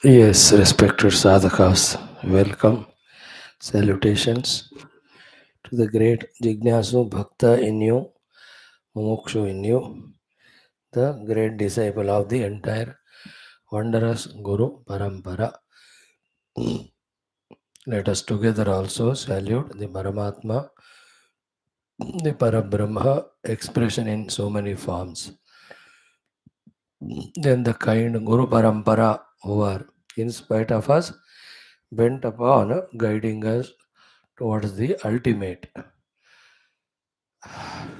Yes, respected sadhakas, welcome. Salutations to the great Jignasu Bhakta in you, Mumukshu in you, the great disciple of the entire wondrous Guru Parampara. Let us together also salute the Paramatma, the Parabrahma expression in so many forms. Then the kind Guru Parampara who are, in spite of us, bent upon guiding us towards the ultimate.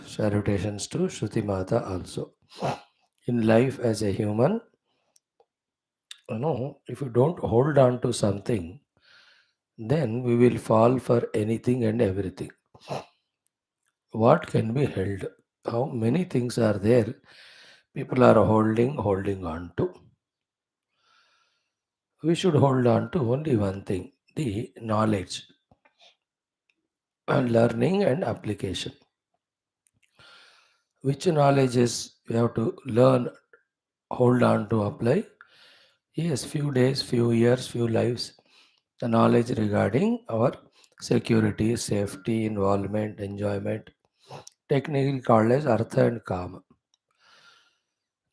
Salutations to Shruti Mata also. In life as a human, if you don't hold on to something, then we will fall for anything and everything. What can be held? How many things are there? People are holding on to. We should hold on to only one thing, the knowledge and learning and application. Which knowledges we have to learn, hold on to, apply? Yes, few days, few years, few lives. The knowledge regarding our security, safety, involvement, enjoyment, technically called as artha and kama.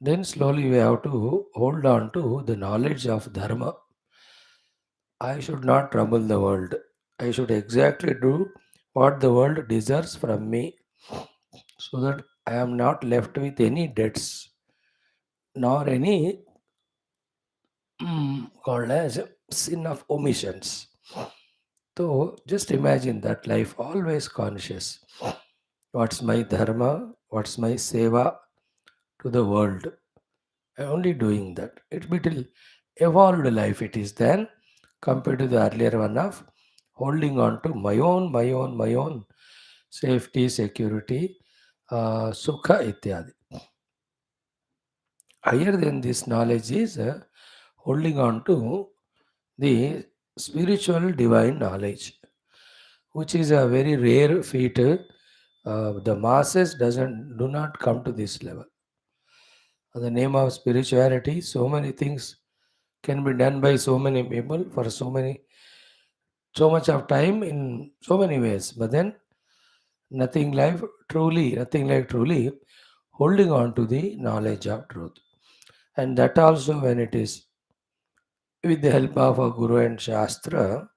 Then slowly we have to hold on to the knowledge of dharma. I should not trouble the world. I should exactly do what the world deserves from me so that I am not left with any debts nor any called as sin of omissions. So just imagine that life always conscious. What's my dharma? What's my seva to the world? I'm only doing that. It will evolved life it is then compared to the earlier one of holding on to my own safety, security, sukha ityadi. Higher than this knowledge is holding on to the spiritual divine knowledge, which is a very rare feat. The masses doesn't do not come to this level. In the name of spirituality, so many things can be done by so many people for so much of time in so many ways. But then nothing like truly holding on to the knowledge of truth. And that also when it is with the help of a guru and shastra,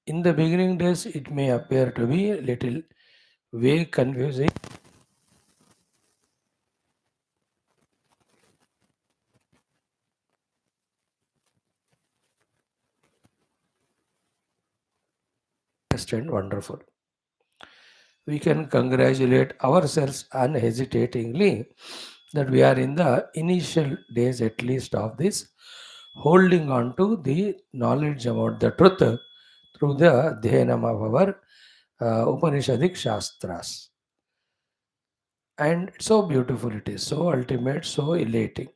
in the beginning days it may appear to be a little vague, confusing. And wonderful. We can congratulate ourselves unhesitatingly that we are in the initial days at least of this holding on to the knowledge about the truth through the dhyanam of our Upanishadic Shastras. And so beautiful it is, so ultimate, so elating.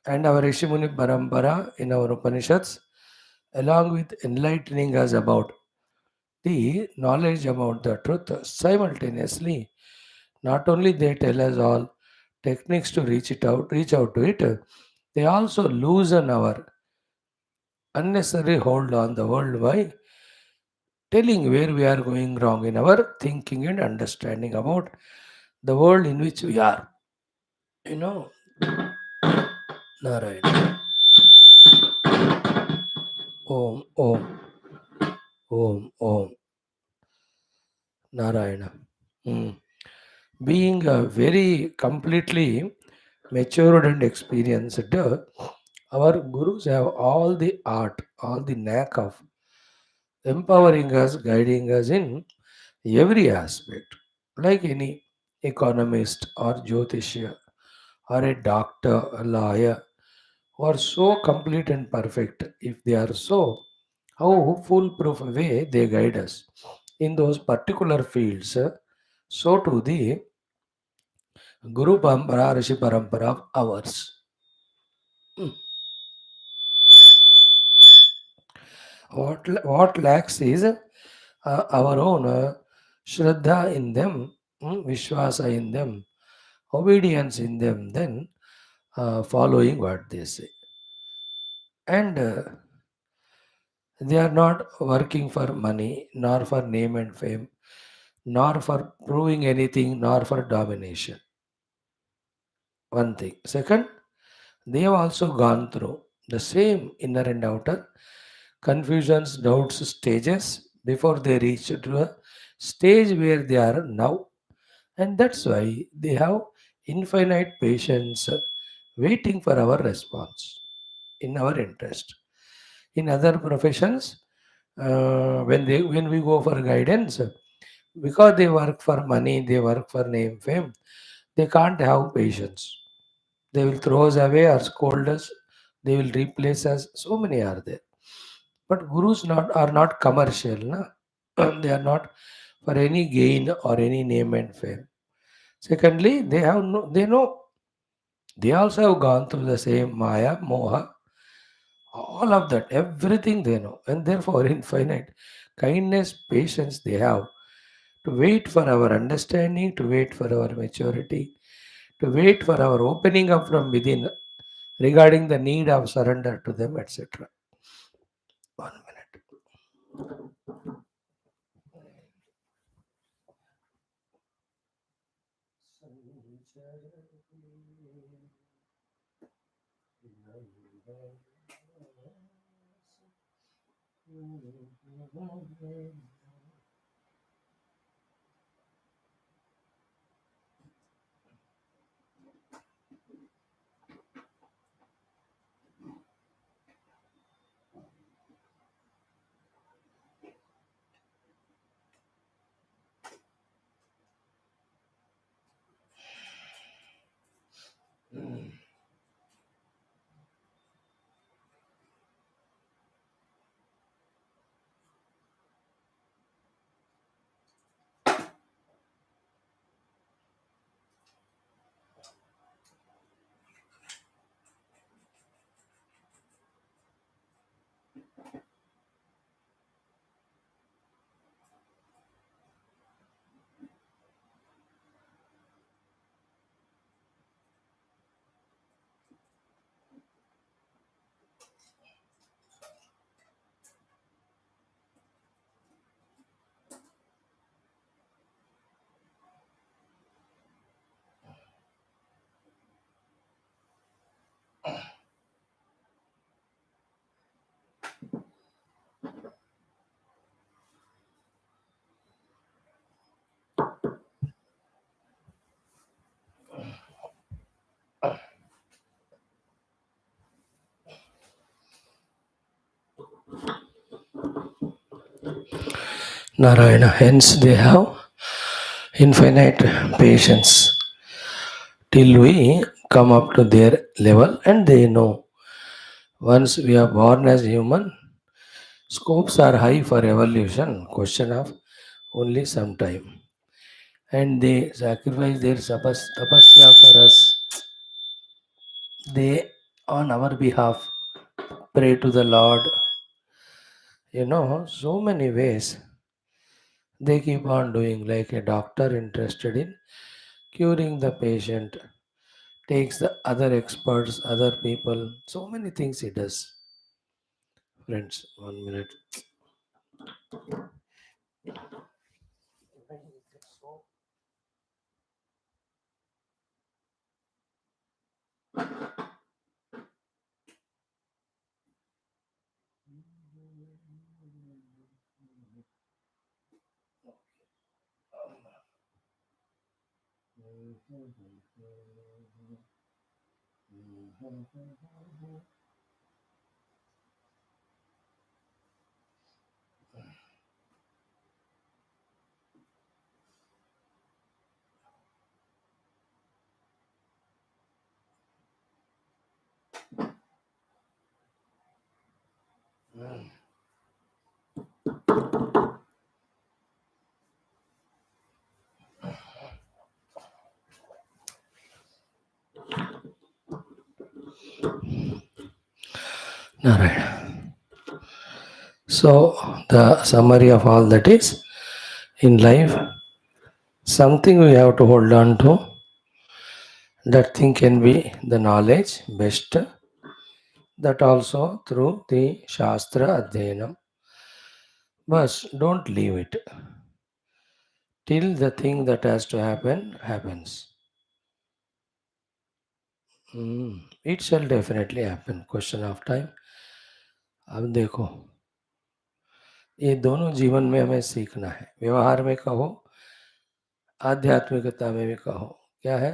And our Rishimuni Parampara in our Upanishads, along with enlightening us about the knowledge about the truth, simultaneously, not only they tell us all techniques to reach out to it, they also loosen our unnecessary hold on the world by telling where we are going wrong in our thinking and understanding about the world in which we are. You know, Narayana. Om, Om, Om, Om, Narayana. Mm. Being very completely matured and experienced, our gurus have all the art, all the knack of empowering us, guiding us in every aspect. Like any economist or jyotishya or a doctor, a lawyer, who are so complete and perfect. If they are so, how foolproof way they guide us in those particular fields. So to the Guru Parampara, Rishi Parampara of ours. Hmm. What lacks is our own Shraddha in them, Vishwasa in them, obedience in them. Then following what they say. And they are not working for money, nor for name and fame, nor for proving anything, nor for domination. One thing. Second, they have also gone through the same inner and outer confusions, doubts, stages before they reach to a stage where they are now. And that's why they have infinite patience waiting for our response in our interest. In other professions, when we go for guidance, because they work for money, they work for name, fame, they can't have patience. They will throw us away or scold us. They will replace us. So many are there. But gurus not are not commercial. Na? They are not for any gain or any name and fame. Secondly, they know they also have gone through the same Maya, Moha, all of that, everything they know, and therefore infinite kindness, patience they have to wait for our understanding, to wait for our maturity, to wait for our opening up from within regarding the need of surrender to them, etc. 1 minute. Narayana, hence they have infinite patience till we come up to their level and they know once we are born as human, scopes are high for evolution, question of only some time. And they sacrifice their tapasya for us. They, on our behalf, pray to the Lord. So many ways they keep on doing, like a doctor interested in curing the patient, takes the other experts, other people, so many things he does. Friends, 1 minute. Alright. So, the summary of all that is in life, something we have to hold on to, That thing can be the knowledge best, that also through the Shastra Adhyanam. But don't leave it till the thing that has to happen happens. It shall definitely happen. Question of time. अब देखो, ये दोनों जीवन में हमें सीखना है, व्यवहार में कहो, आध्यात्मिकता में भी कहो। क्या है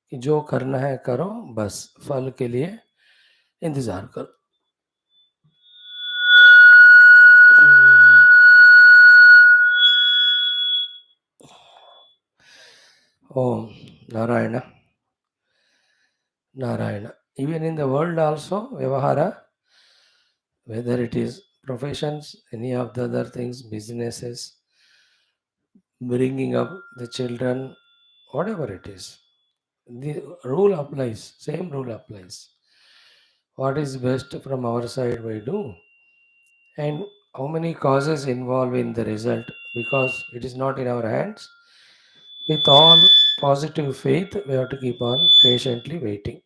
कि जो करना है करो, बस फल के लिए इंतजार करो। Om Narayan Narayan. Even in the world also, vyavahara, whether it is professions, any of the other things, businesses, bringing up the children, whatever it is, the rule applies, same rule applies. What is best from our side we do, and how many causes involved in the result, because it is not in our hands. With all positive faith, we have to keep on patiently waiting.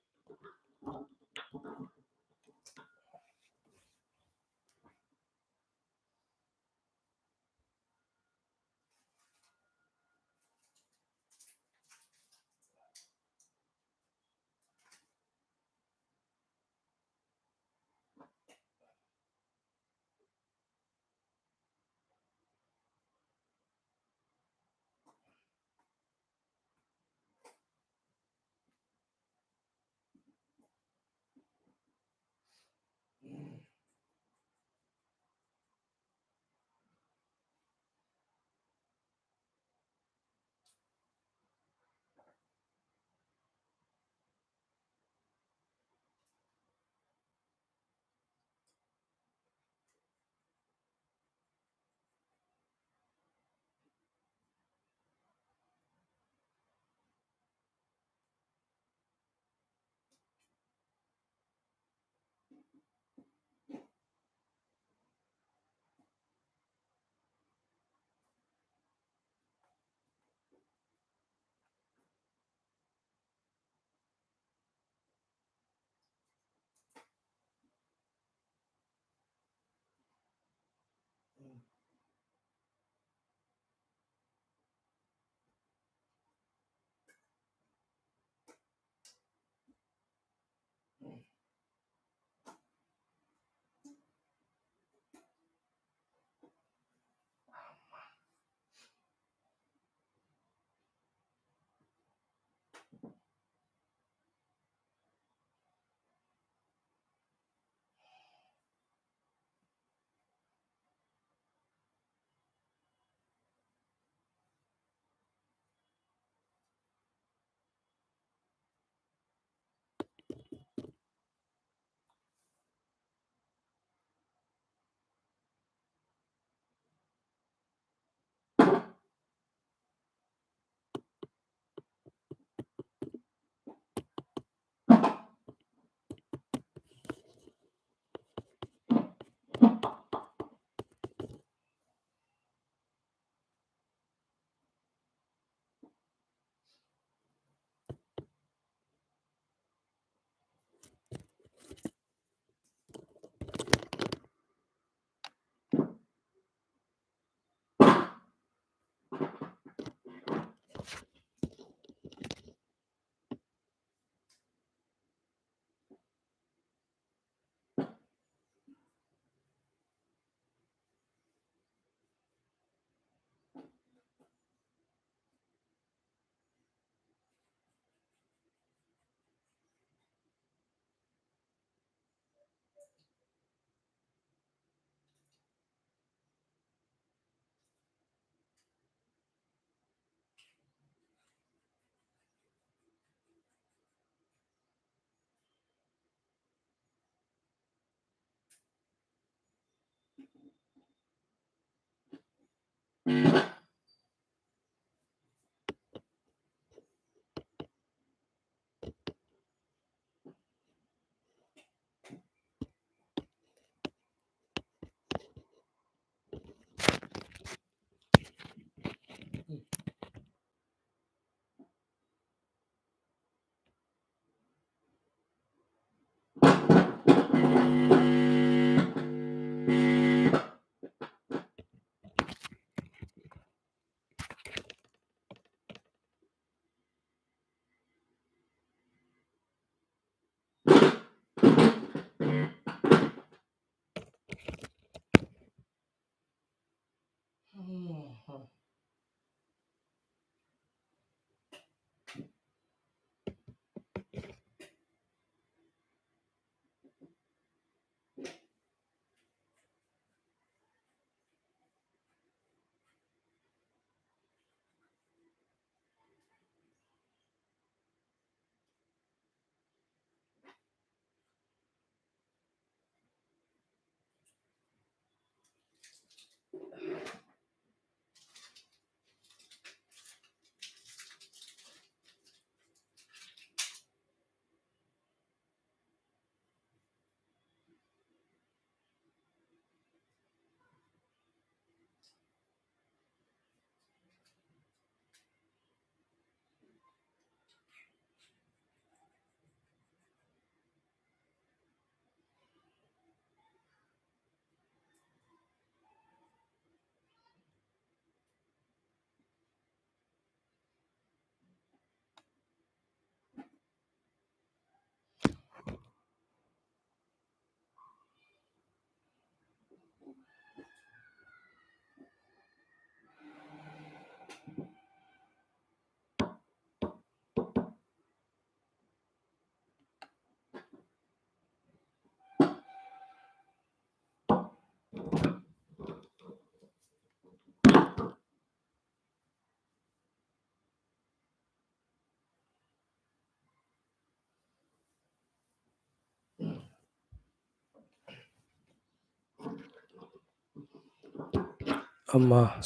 Amma,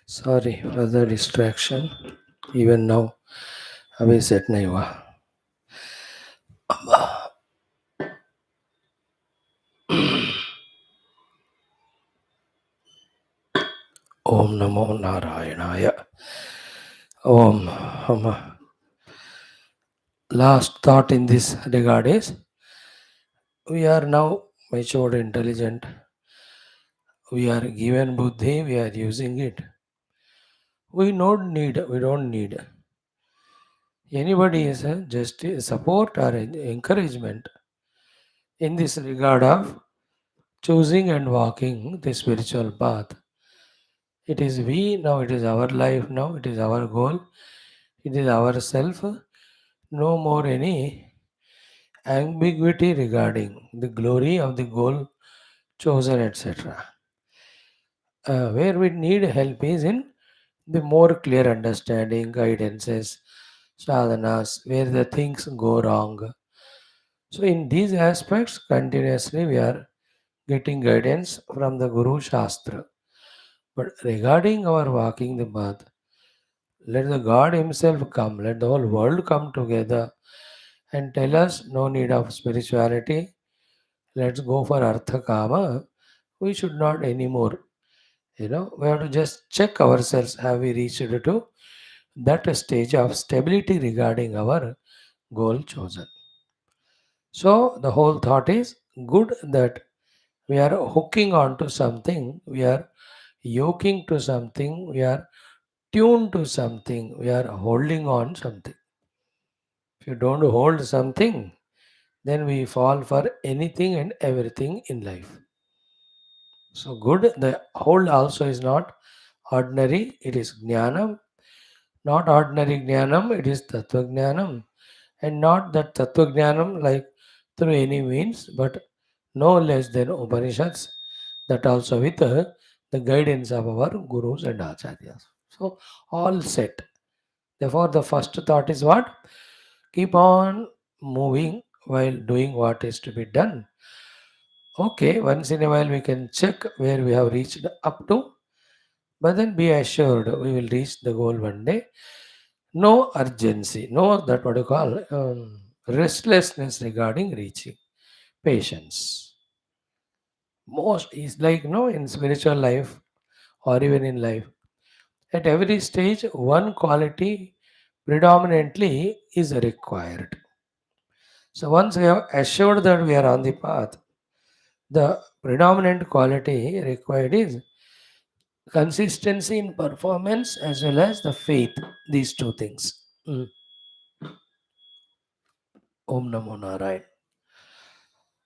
sorry for the distraction. Even now, अभी set नहीं हुआ. ओम नमो नारायणाय. Om. Amma. Last thought in this regard is we are now matured, intelligent. We are given buddhi, we are using it. We don't need anybody is just a support or encouragement in this regard of choosing and walking the spiritual path. It is we now, it is our life now, it is our goal, it is ourself. No more any ambiguity regarding the glory of the goal chosen, etc. Where we need help is in the more clear understanding, guidances, sadhanas, where the things go wrong. So, in these aspects, continuously we are getting guidance from the Guru Shastra. But regarding our walking the path, let the God Himself come, let the whole world come together and tell us no need of spirituality. Let's go for Artha Kama. We should not anymore. We have to just check ourselves. Have we reached to that stage of stability regarding our goal chosen? So the whole thought is good that we are hooking on to something, we are yoking to something, we are tuned to something, we are holding on something. If you don't hold something, then we fall for anything and everything in life. So good, the hold also is not ordinary, it is jnanam, not ordinary jnanam, it is tattva jnanam, and not that tattva jnanam like through any means, but no less than Upanishads, that also with the guidance of our gurus and acharyas. So all set. Therefore, the first thought is what? Keep on moving while doing what is to be done. Okay, once in a while we can check where we have reached up to, but then be assured we will reach the goal one day. No urgency, no that what you call restlessness regarding reaching. Patience. Most is like in spiritual life or even in life. At every stage, one quality predominantly is required. So once we have assured that we are on the path, the predominant quality required is consistency in performance as well as the faith. These two things. Om Namo Narayan.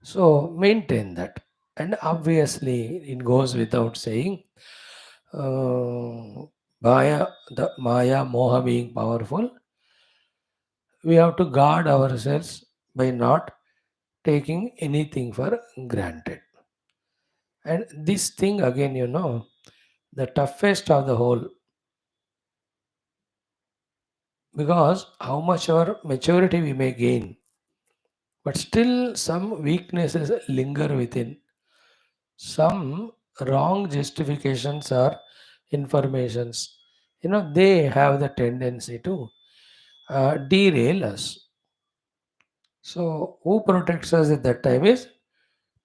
So maintain that. And obviously, it goes without saying, the Maya, Moha being powerful, we have to guard ourselves by not taking anything for granted. And this thing again, the toughest of the whole, because how much our maturity we may gain, but still some weaknesses linger within. Some wrong justifications or informations, they have the tendency to derail us. So, who protects us at that time is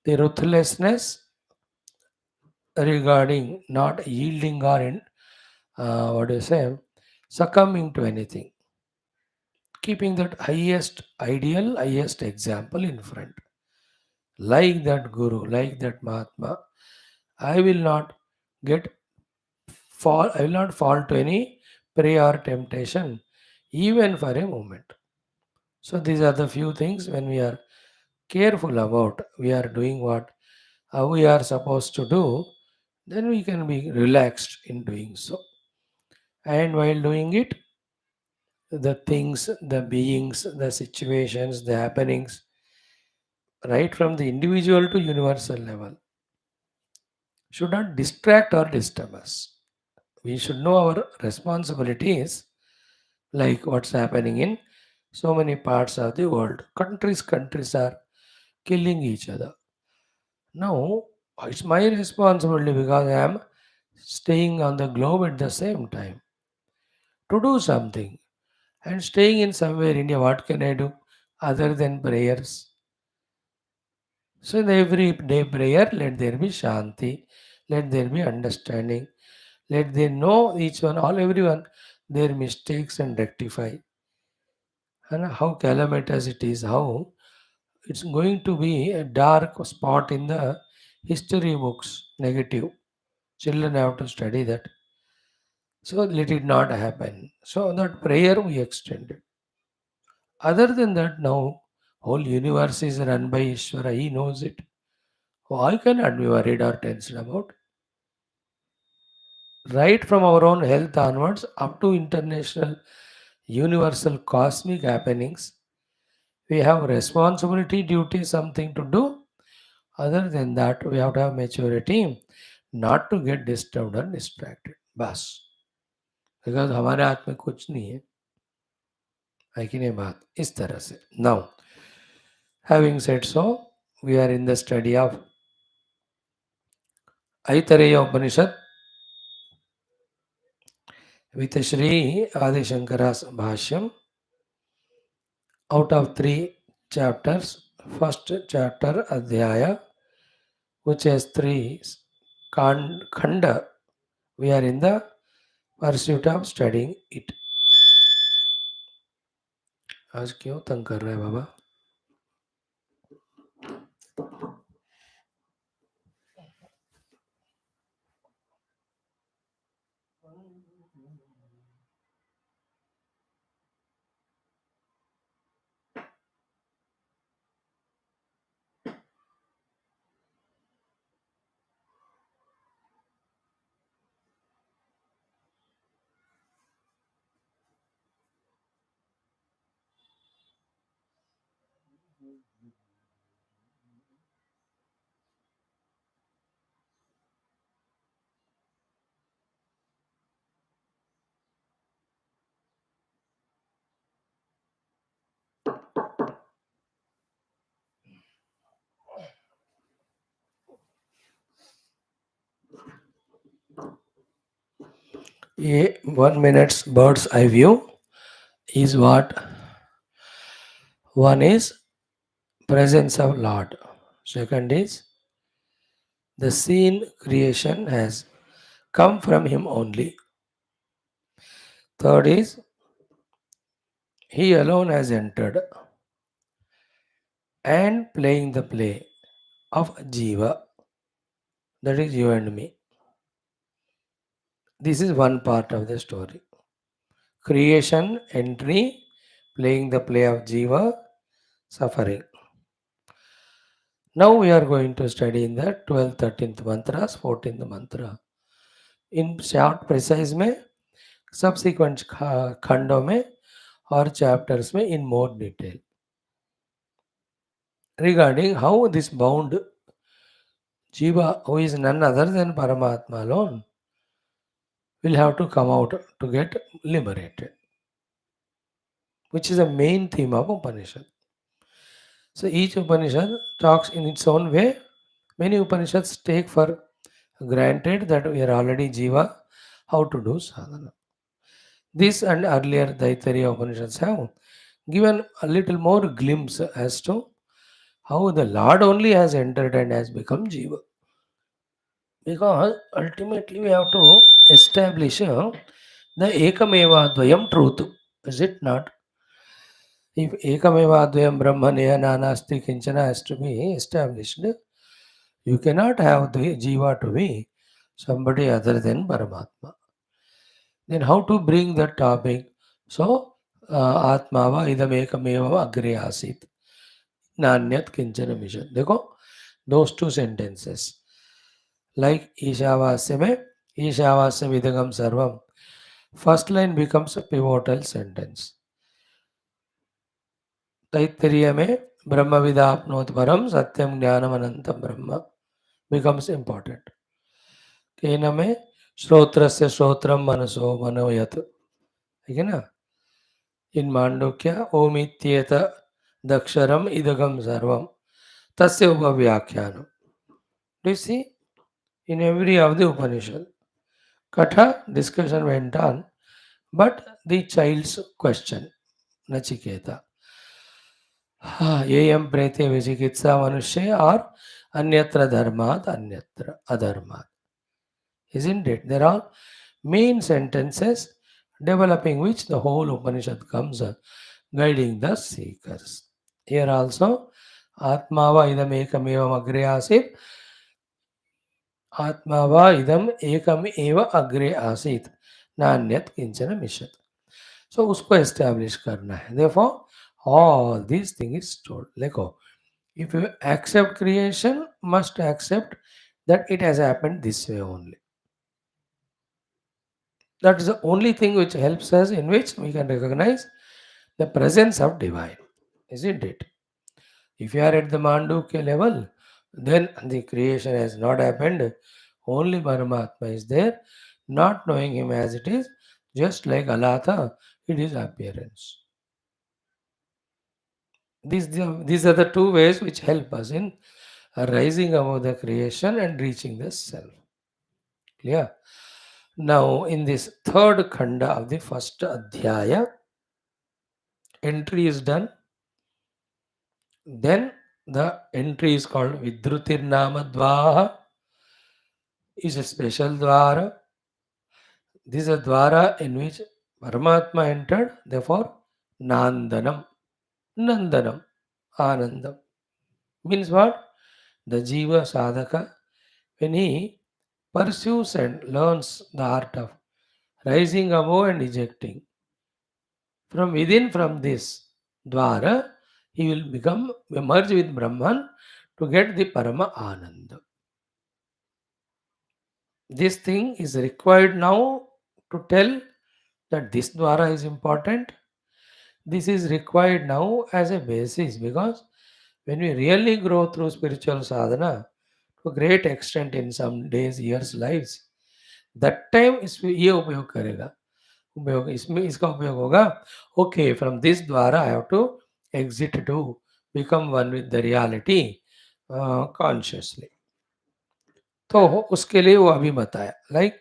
the ruthlessness regarding not yielding or what do you say, succumbing to anything. Keeping that highest ideal, highest example in front. Like that Guru, like that Mahatma, I will not get I will not fall to any prey or temptation, even for a moment. So these are the few things when we are careful about, we are doing what we are supposed to do, then we can be relaxed in doing so. And while doing it, the things, the beings, the situations, the happenings, right from the individual to universal level, should not distract or disturb us. We should know our responsibilities, like what's happening in so many parts of the world. Countries are killing each other. Now, It's my responsibility because I am staying on the globe at the same time to do something. And staying in somewhere India, what can I do other than prayers? So in every day prayer, let there be shanti, let there be understanding, let they know each one, all everyone, their mistakes and rectify. And how calamitous it is, how it's going to be a dark spot in the history books, negative. Children have to study that. So let it not happen. So that prayer we extended. Other than that, now whole universe is run by Ishvara. He knows it. Why cannot be worried or tensed about? Right from our own health onwards up to international, universal cosmic happenings, we have responsibility, duty, something to do. Other than that, we have to have maturity not to get disturbed or distracted. बस because हमारे हाथ में कुछ नहीं है कि नहीं बात इस तरह से now having said so we are in the study of Aitareya Upanishad with Sri Adi Shankara's Bhashyam. Out of 3 chapters, first chapter Adhyaya, which has 3 khanda, we are in the pursuit of studying it. आज क्यों तंग कर रहा है बाबा? ये 1 minute's bird's eye view is what? One is presence of Lord. Second is the scene creation has come from Him only. Third is He alone has entered and playing the play of Jiva, that is you and me. This is one part of the story. Creation, entry, playing the play of Jiva, suffering. Now we are going to study in the 12th, 13th mantras, 14th mantra. In short, precise में subsequent खंडों में और chapters में in more detail regarding how this bound Jiva, who is none other than Paramatma alone, will have to come out to get liberated, which is the main theme of Upanishad. So each Upanishad talks in its own way. Many Upanishads take for granted that we are already Jiva, how to do sadhana. This and earlier the Aitareya Upanishads have given a little more glimpse as to how the Lord only has entered and has become Jiva. Because ultimately we have to establish the Ekameva Dvayam truth. Is it not? If Ekameva Dvayam Brahmaneya Nanasti Kinchana has to be established, you cannot have the Jiva to be somebody other than Paramatma. Then how to bring that topic? So, Atmava idam ekameva agre asit. Nanyat kinchana mission. देखो, those 2 sentences. Like Ishavasya में, Ishavasya vidagam sarvam. First line becomes a pivotal sentence. Taittiriya में ब्रह्म विदाप्नोत परम सत्यम ज्ञानम अनंतम ब्रह्म becomes important. केन में श्रोत्रस्य श्रोत्रम मनसो मनोयत. ठीक है ना? In Mandukya, Omityeta Daksharam Idagam Sarvam. Tasya Upavyakyanam. Do you see? In every of the Upanishad, Katha discussion went on, but the child's question, Nachiketa, येयं प्रेते विचिकित्सा मनुष्य or अन्यत्र धर्मात् अन्यत्र अधर्मात्. Isn't it? They're all main sentences developing which the whole Upanishad comes guiding the seekers. Here also, Atmava idam ekam evam agre asit, Atmava idam ekam eva agre asit, नान्यत kitchen मिशत. So उसको establish करना है. Therefore, all these things is told. देखो, if you accept creation, must accept that it has happened this way only. That is the only thing which helps us, in which we can recognize the presence of divine, isn't it? If you are at the Mandukya level, then the creation has not happened. Only Paramatma is there, not knowing him as it is, just like Alatha, it is appearance. These are the two ways which help us in rising above the creation and reaching the self. Clear? Now, in this third khanda of the first adhyaya, entry is done. Then the entry is called Vidrutir Nama Dvaha, is a special dwara. This is a dwara in which Paramatma entered, therefore Nandanam. Nandanam, Anandam. Means what? The Jiva Sadhaka, when he pursues and learns the art of rising above and ejecting, from within, from this dwara, he will become merge with Brahman to get the Parama Ananda. This thing is required now to tell that this dwara is important. This is required now as a basis, because when we really grow through spiritual sadhana to a great extent in some days, years, lives, that time इसमें ये उपयोग करेगा. उपयोग इसमें इसका उपयोग होगा. Okay, from this dwara I have to exit to become one with the reality consciously. तो उसके लिए वो अभी बताया. Like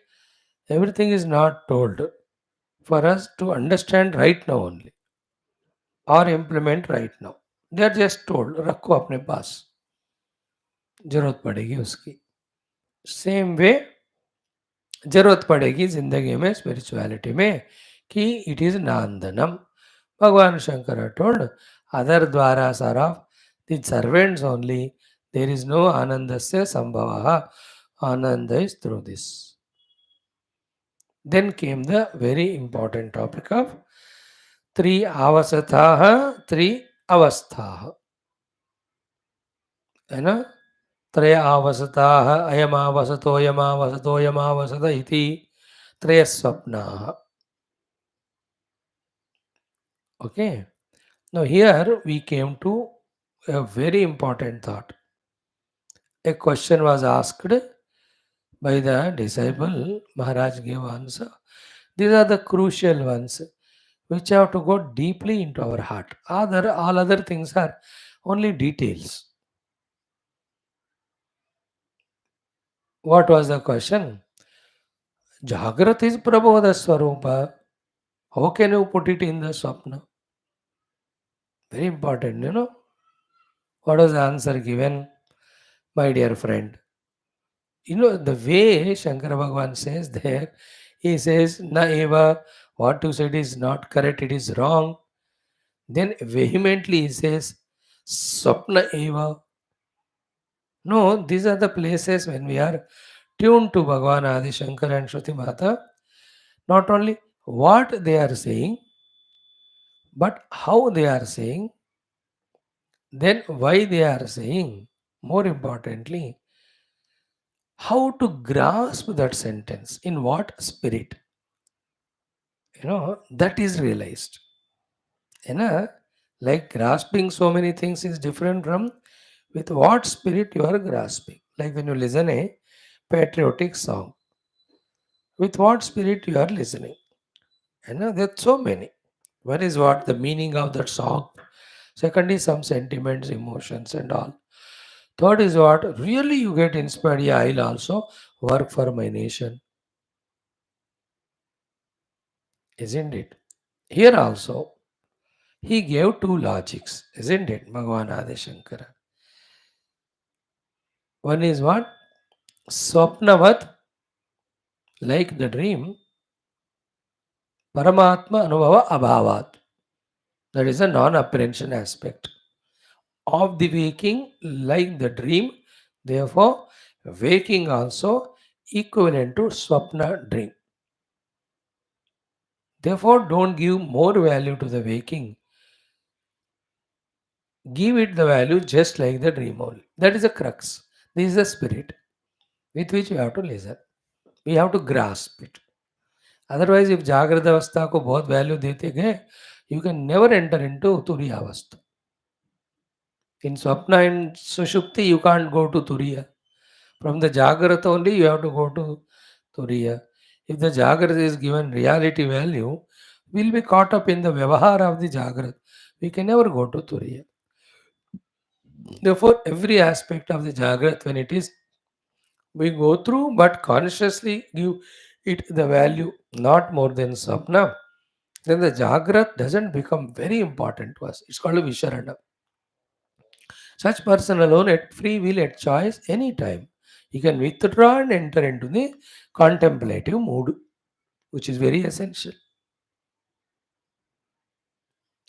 everything is not told for us to understand right now only or implement right now. They are just told, रखो अपने पास, जरूरत पड़ेगी उसकी. सेम वे जरूरत पड़ेगी जिंदगी में, स्पिरिचुअलिटी में, कि इट इज नांदनम. भगवान शंकर टोल्ड अदर द्वारा are of the servants only, there is no आनंद से संभव, आनंद is through this. Then came the very important topic of three avasathaha, three avasthaha. है ना? त्रय आवसताः अयमावसतो यमावसतो यमावसत इति त्रय स्वप्नाः. Okay. Now here we came to a very important thought. A question was asked by the disciple. Maharaj gave answer. These are the crucial ones which have to go deeply into our heart. All other things are only details. What was the question? Jagrat is Prabodha Swarupa. How can you put it in the Swapna? Very important, you know. What was the answer given, my dear friend? You know, the way Shankara Bhagavan says there, he says, Na eva, what you said is not correct, it is wrong. Then vehemently he says, Swapna eva. No, these are the places when we are tuned to Bhagavan Adi Shankara and Shruti Mata, not only what they are saying, but how they are saying, then why they are saying, more importantly, how to grasp that sentence, in what spirit, that is realized. Like grasping so many things is different from with what spirit you are grasping. Like when you listen a patriotic song, with what spirit you are listening. There are so many. One is what the meaning of that song. Second is some sentiments, emotions and all. Third is what? Really you get inspired. Yeah, I'll also work for my nation. Isn't it? Here also, he gave two logics, isn't it? Bhagavan Adi Shankara. One is what? Swapnavat, like the dream, Paramatma Anubhava Abhavat. That is a non-apprehension aspect of the waking, like the dream. Therefore, waking also equivalent to Swapna dream. Therefore, don't give more value to the waking. Give it the value just like the dream only. That is the crux. This is the spirit with which we have to listen. We have to grasp it. Otherwise, if Jagrata Avastha को बहुत value देते गए, you can never enter into Turiya Avastha. In Swapna and Sushupti, you can't go to Turiya. From the Jagrata only, you have to go to Turiya. If the Jagrata is given reality value, we'll be caught up in the Vyavahara of the Jagrata. We can never go to Turiya. Therefore, every aspect of the Jagrata, when it is, we go through, but consciously give it the value, not more than Swapna, then the Jagrat doesn't become very important to us. It's called a Visharana. Such person alone at free will, at choice, anytime. He can withdraw and enter into the contemplative mood, which is very essential.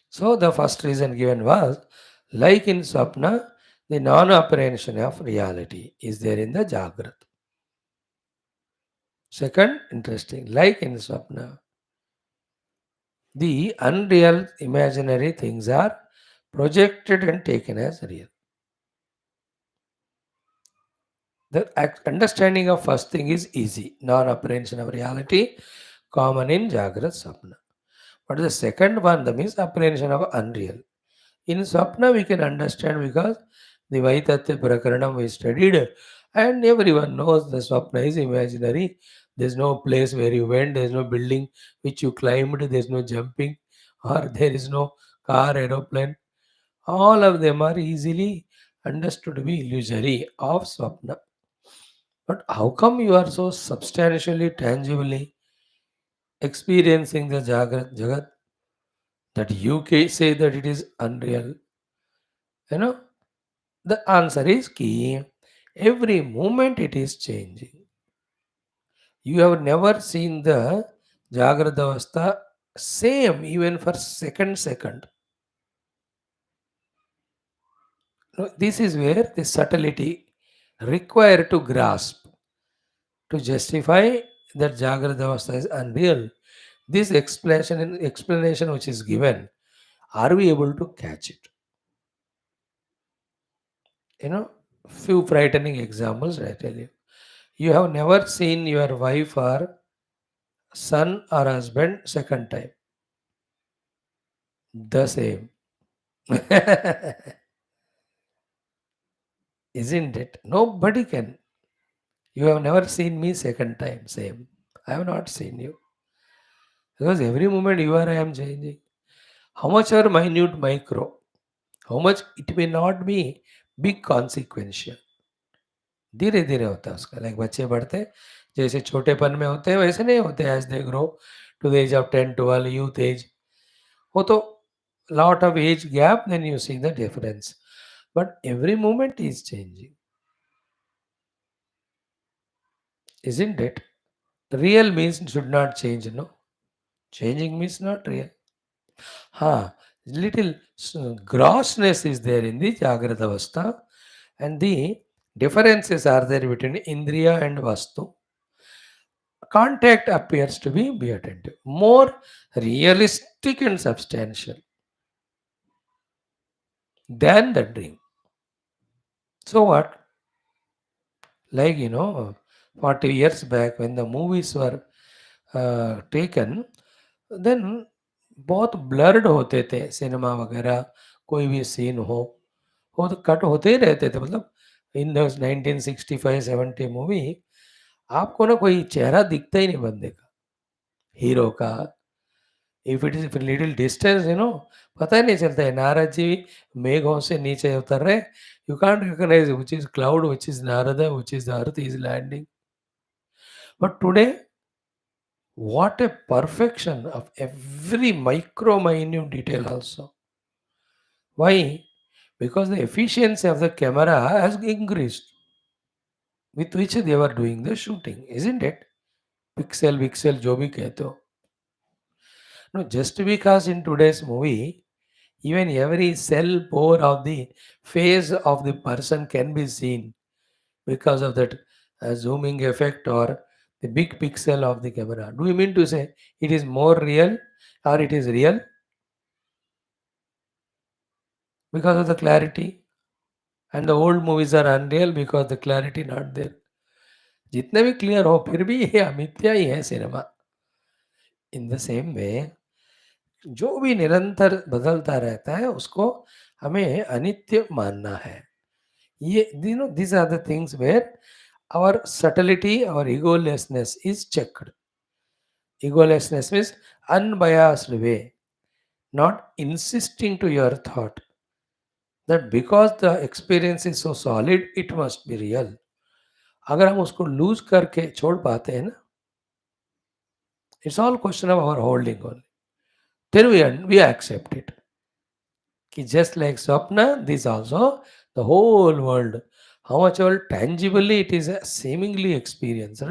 So the first reason given was, like in Swapna, the non-apprehension of reality is there in the Jagrat. Second, interesting, like in Swapna, the unreal imaginary things are projected and taken as real. The understanding of first thing is easy, non-apprehension of reality, common in Jagrat Sapna. But the second one, that means apprehension of unreal. In Sapna, we can understand because the Vaitatya Prakaranam we studied, and everyone knows the Swapna is imaginary. There's no place where you went, there's no building which you climbed, there's no jumping, or there is no car, aeroplane. All of them are easily understood to be illusory of Swapna. But how come you are so substantially, tangibly experiencing the Jagat that you can say that it is unreal? You know, the answer is key. Every moment it is changing. You have never seen the Jagrata Avastha same even for second. No, this is where the subtlety required to grasp to justify that Jagrata Avastha is unreal. This explanation which is given, are we able to catch it? Few frightening examples I tell you. You have never seen your wife or son or husband second time. The same. Isn't it? Nobody can. You have never seen me second time. Same. I have not seen you. Because every moment you or I am changing. How much are minute micro? How much it may not be big consequential. धीरे धीरे होता है उसका, like बच्चे बढ़ते जैसे छोटेपन में होते हैं वैसे नहीं होते, as they grow to the age of 10 12 youth age वो तो lot of age gap, then you see the difference, but every moment is changing, isn't it? Real means should not change, no? Changing means not real. Little grossness is there in the Jagrata Avastha, and the differences are there between Indriya and Vastu. Contact appears to be attentive, more realistic and substantial than the dream. So what? Like 40 years back when the movies were taken, then बहुत blurred होते थे cinema वगैरह, कोई भी scene हो वो तो cut होते ही रहते थे, मतलब इन द 1965-70 मूवी आपको ना कोई चेहरा दिखता ही नहीं बंदे का, हीरो का, if it is little distance, पता ही नहीं चलता है नारद जी मेघों से नीचे उतर रहे, you can't recognise which is cloud, which is Narada, which is the earth is landing. But today what a perfection of every micro minute detail also. Why? Because the efficiency of the camera has increased with which they were doing the shooting, isn't it? Pixel, pixel, jo bhi kehte ho. No, just because in today's movie, even every cell pore of the face of the person can be seen because of that zooming effect or the big pixel of the camera. Do you mean to say it is more real or it is real because of the clarity? And the old movies are unreal because the clarity not there. जितने भी clear हो फिर भी ये अमिथ्या ही है cinema. In the same way जो भी निरंतर बदलता रहता है उसको हमें अनित्य मानना है. ये these are the things where our subtlety, our egolessness is checked. Egolessness means unbiased way, not insisting to your thought that because the experience is so solid it must be real. अगर हम उसको loose करके छोड़ पाते हैं ना, it's all question of our holding only, then we accept it कि just like swapna this also the whole world, how much ever tangibly it is a seemingly experience,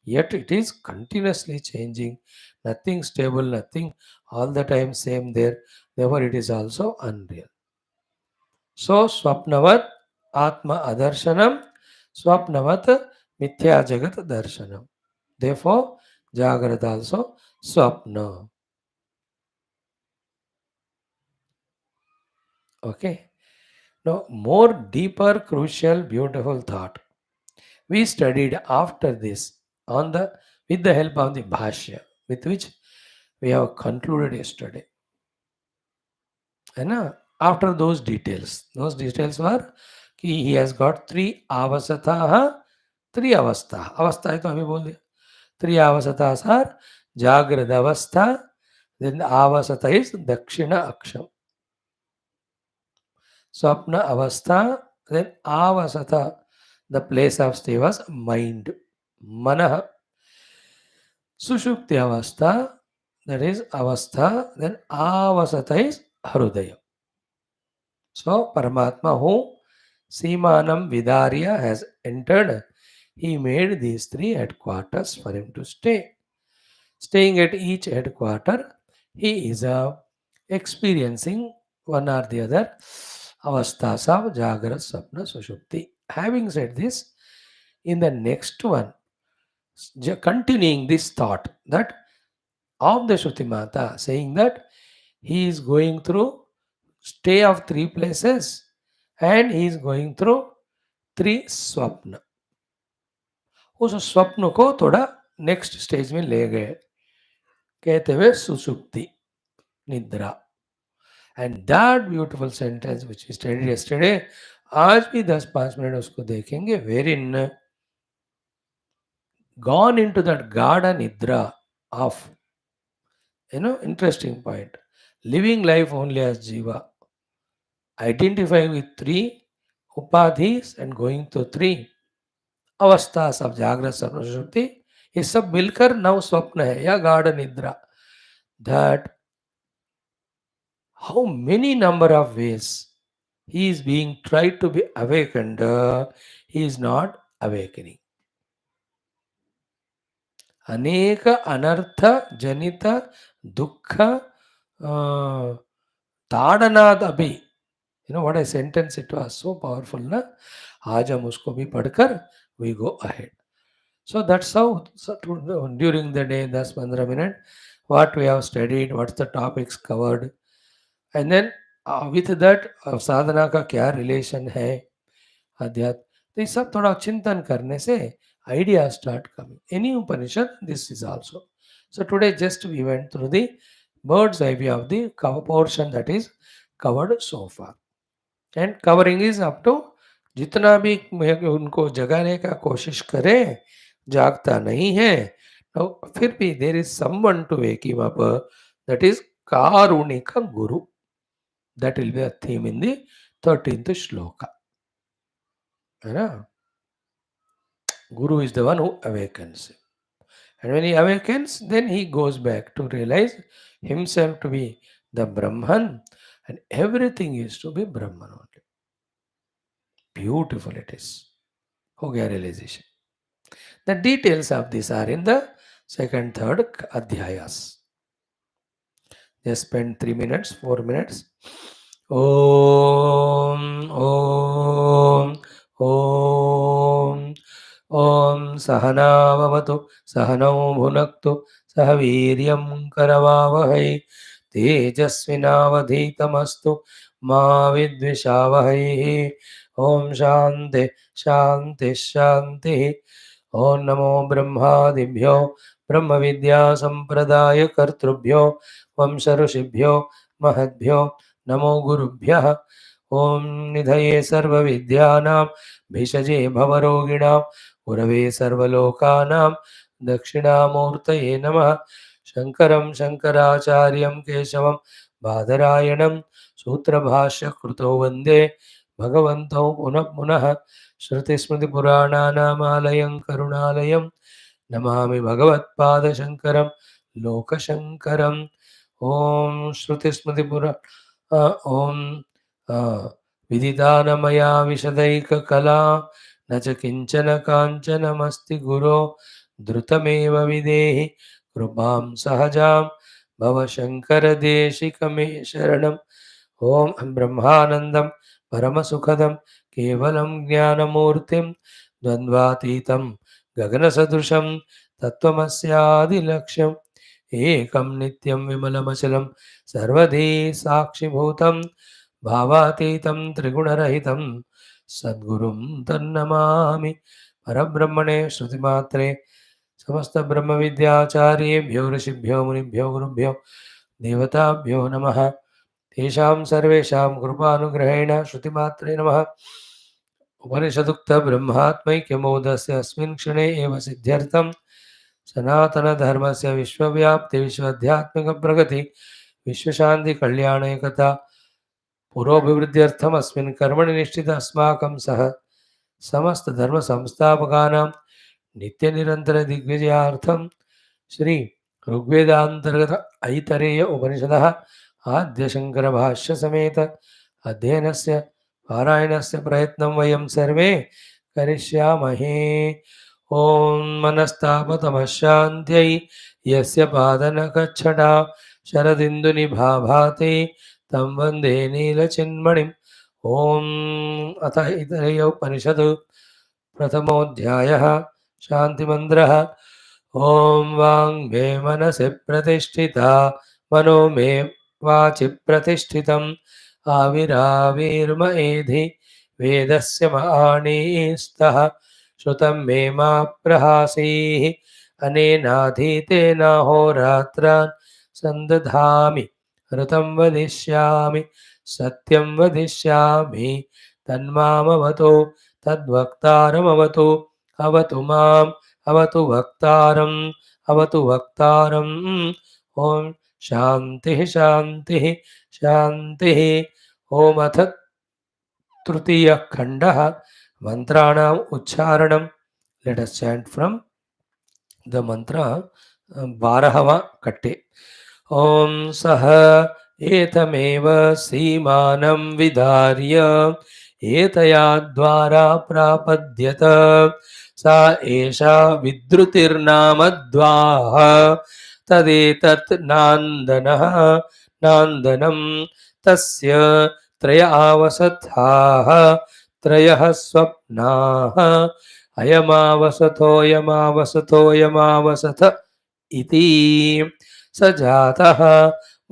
yet it is continuously changing, nothing stable, nothing all the time same there, therefore it is also unreal. So swapnavat atma adarshanam, swapnavat mithya jagat darshanam. Therefore, Jagrata also Swapna. Okay. Now, more deeper, crucial, beautiful thought. We studied after this on the with the help of the Bhashya, with which we have concluded yesterday. And after those details were कि he has got three avasatha, three avastha. Avastha है तो हमें बोल दिया. Three avasthas are Jagrata avastha, then the avasatha is Dakshina Aksham. Swapna avastha, then avasatha, the place of stay was mind, manah. Sushupti avastha, that is avastha, then avasatha is hrudaya. So Paramatma who Simanam Vidarya has entered, he made these three headquarters for him to stay. Staying at each headquarter, he is experiencing one or the other avasthas of Jagrat, Sapna, Sushupti. Having said this, in the next one, continuing this thought that of the Shruti Mata, saying that he is going through stay of three places and he is going through three swapna. उस स्वप्न को थोड़ा next stage में ले गए, कहते हुए सुसुप्ति निद्रा. And that beautiful sentence which we studied yesterday, आज भी 10-5 मिनट उसको देखेंगे. Wherein gone into that Gada Nidra of, interesting point, living life only as Jiva, identifying with three upadhis and going to three अवस्थास of जागृत स्वप्न सुषुप्ति, ये सब मिलकर नव स्वप्न है या गाढ़ निद्रा. That how many number of ways he is being tried to be awakened, he is not awakening. अनेक अनर्थ जनित दुख ताड़नाद अभी, what a sentence it was, so powerful ना. आज हम उसको भी पढ़कर we go ahead. So that's how during the day 10-15 minutes what we have studied, what's the topics covered, and then with that साधना का क्या रिलेशन है अध्यात्म, तो ये सब थोड़ा चिंतन करने से ideas start coming. Any Upanishad, this is also. So today just we went through the bird's eye view of the cover portion that is covered so far. And covering is up to जितना भी उनको जगाने का कोशिश करें, जागता नहीं है, तो फिर भी there is someone to wake him up That is Karunika Guru. That will be a theme in the 13th shloka. Guru is the one who awakens. And when he awakens, then he goes back to realize himself to be the Brahman, and everything is to be Brahman only. Beautiful it is. Okay, realization. The details of this are in the second, third adhyayas. Just spend 3 minutes, 4 minutes. Om, Om, Om. Om Sahana Vavatu Sahanau Bhunaktu Sahaviryam Karavavahai Tejasvinavadhitamastu Ma Vidvishavahai. Om Shanti Shanti Shanti. Om Namo Brahmadibhyo Brahma Vidya Sampradaya Kartrubhyo Vamsa Rishibhyo Mahadbhyo Namo Gurubhyah. Om Nidhaye Sarva Vidyanam Bhishaje Bhavaroginam Gurave Sarvalokanam Dakshinamurtaye Namah. Shankaram Shankaracharyam Keshavam Badarayanam Sutra Bhashya Kruto Vande Bhagavanto Punah Punah. Shruti Smriti Purananamayam Karunalayam Namami Bhagavatpada Shankaram Lokashankaram. Om Shruti Smriti Purana Om Vididhanamaya Vishadaika Kala Nacha Kinchana Kanchanamasti Guru Dhrutameva Videhi Krupam Sahajam Bhava Shankara Deshikame Sharanam. Om Brahmanandam Paramasukadam Kevalam Jnanamurtim Dvandvatitam Gaganasadrusham Tattvamasya Laksham Ekam Nityam Vimalamachalam Sarvadhi Sakshibhutam Bhavatitam Trigunarahitam Sadgurum Tannamami Parabrahmane Shrutimatre Samasta Brahma Vidyacharye ऋषिभ्यो मुनिभ्यो गुरुभ्यो देवताभ्यो नमः. तेषां सर्वेषां कृपानुग्रहेण श्रुतिमात्रे नमः. उपनिषदुक्त ब्रह्मात्मैक्यमोदस्य अस्मिन् क्षणे एव सिद्ध्यर्थं सनातनधर्मस्य विश्वव्याप्ति विश्वाध्यात्मिकप्रगति विश्वशान्तिकल्याणैकता पुरोभिवृद्ध्यर्थम् अस्मिन् कर्मणि निष्ठित अस्माकं सह समस्तधर्मसंस्थापकानां नित्यनिरन्तरदिग्विजयार्थं श्री ऋग्वेदान्तर्गत ऐतरेय उपनिषदः आद्य शंकर भाष्य समेत अध्ययनस्य पारायणस्य प्रयत्नं वयं सर्वे करिष्यामहे. ओम मनस्तापतमशान्त्यै यस्य पादनकच्छटा शरदिन्दुनिभाभाते तं वन्दे नीलचिन्मणिम्. ओम अथ इतरेय उपनिषद् प्रथमोऽध्यायः शान्तिमन्त्रः. ओम वाङ् मे मनसि प्रतिष्ठिता मनो मे वाचि प्रतिष्ठितम् आविराविर्म एधि वेदस्य माणिस्तः श्रुतं मे मा प्रहासीः अनेनाधीतेनाहोरात्रान् सन्दधामि ऋतं वदिष्यामि सत्यं वदिष्यामि तन्मामवतु तद्वक्तारमवतु अवतु माम् अवतु वक्तारम् अवतु वक्तारम्. ओम शांति शांति शांति. ओम अथ तृतीय खंड मंत्राणाम उच्चारणम. Let us chant from the mantra 12वां कट्टे. ओम सह एतमेव सीमानं विधार्य एतया द्वारा प्रापद्यत सा एषा विद्रुतिर्नामद्वाः तदेतत् नान्दनः नान्दनं तस्य त्रय आवसथाः त्रयः स्वप्नाः अयमावसथोऽयमावसथोऽयमावसथ इति स जातः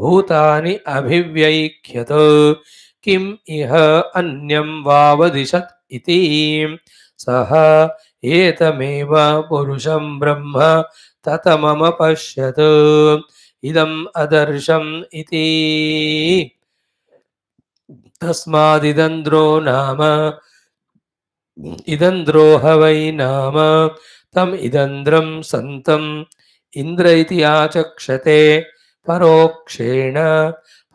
भूतानि अभिव्यैख्यत किम् इह अन्यं वावदिशत् इति सः एतमेव पुरुषं ब्रह्म ततमम पश्यत् इदम् अदर्शम् इति तस्मादिदन्द्रो नाम इदन्द्रोह वै नाम तम् इदन्द्रं सन्तम् इन्द्र इति आचक्षते परोक्षेण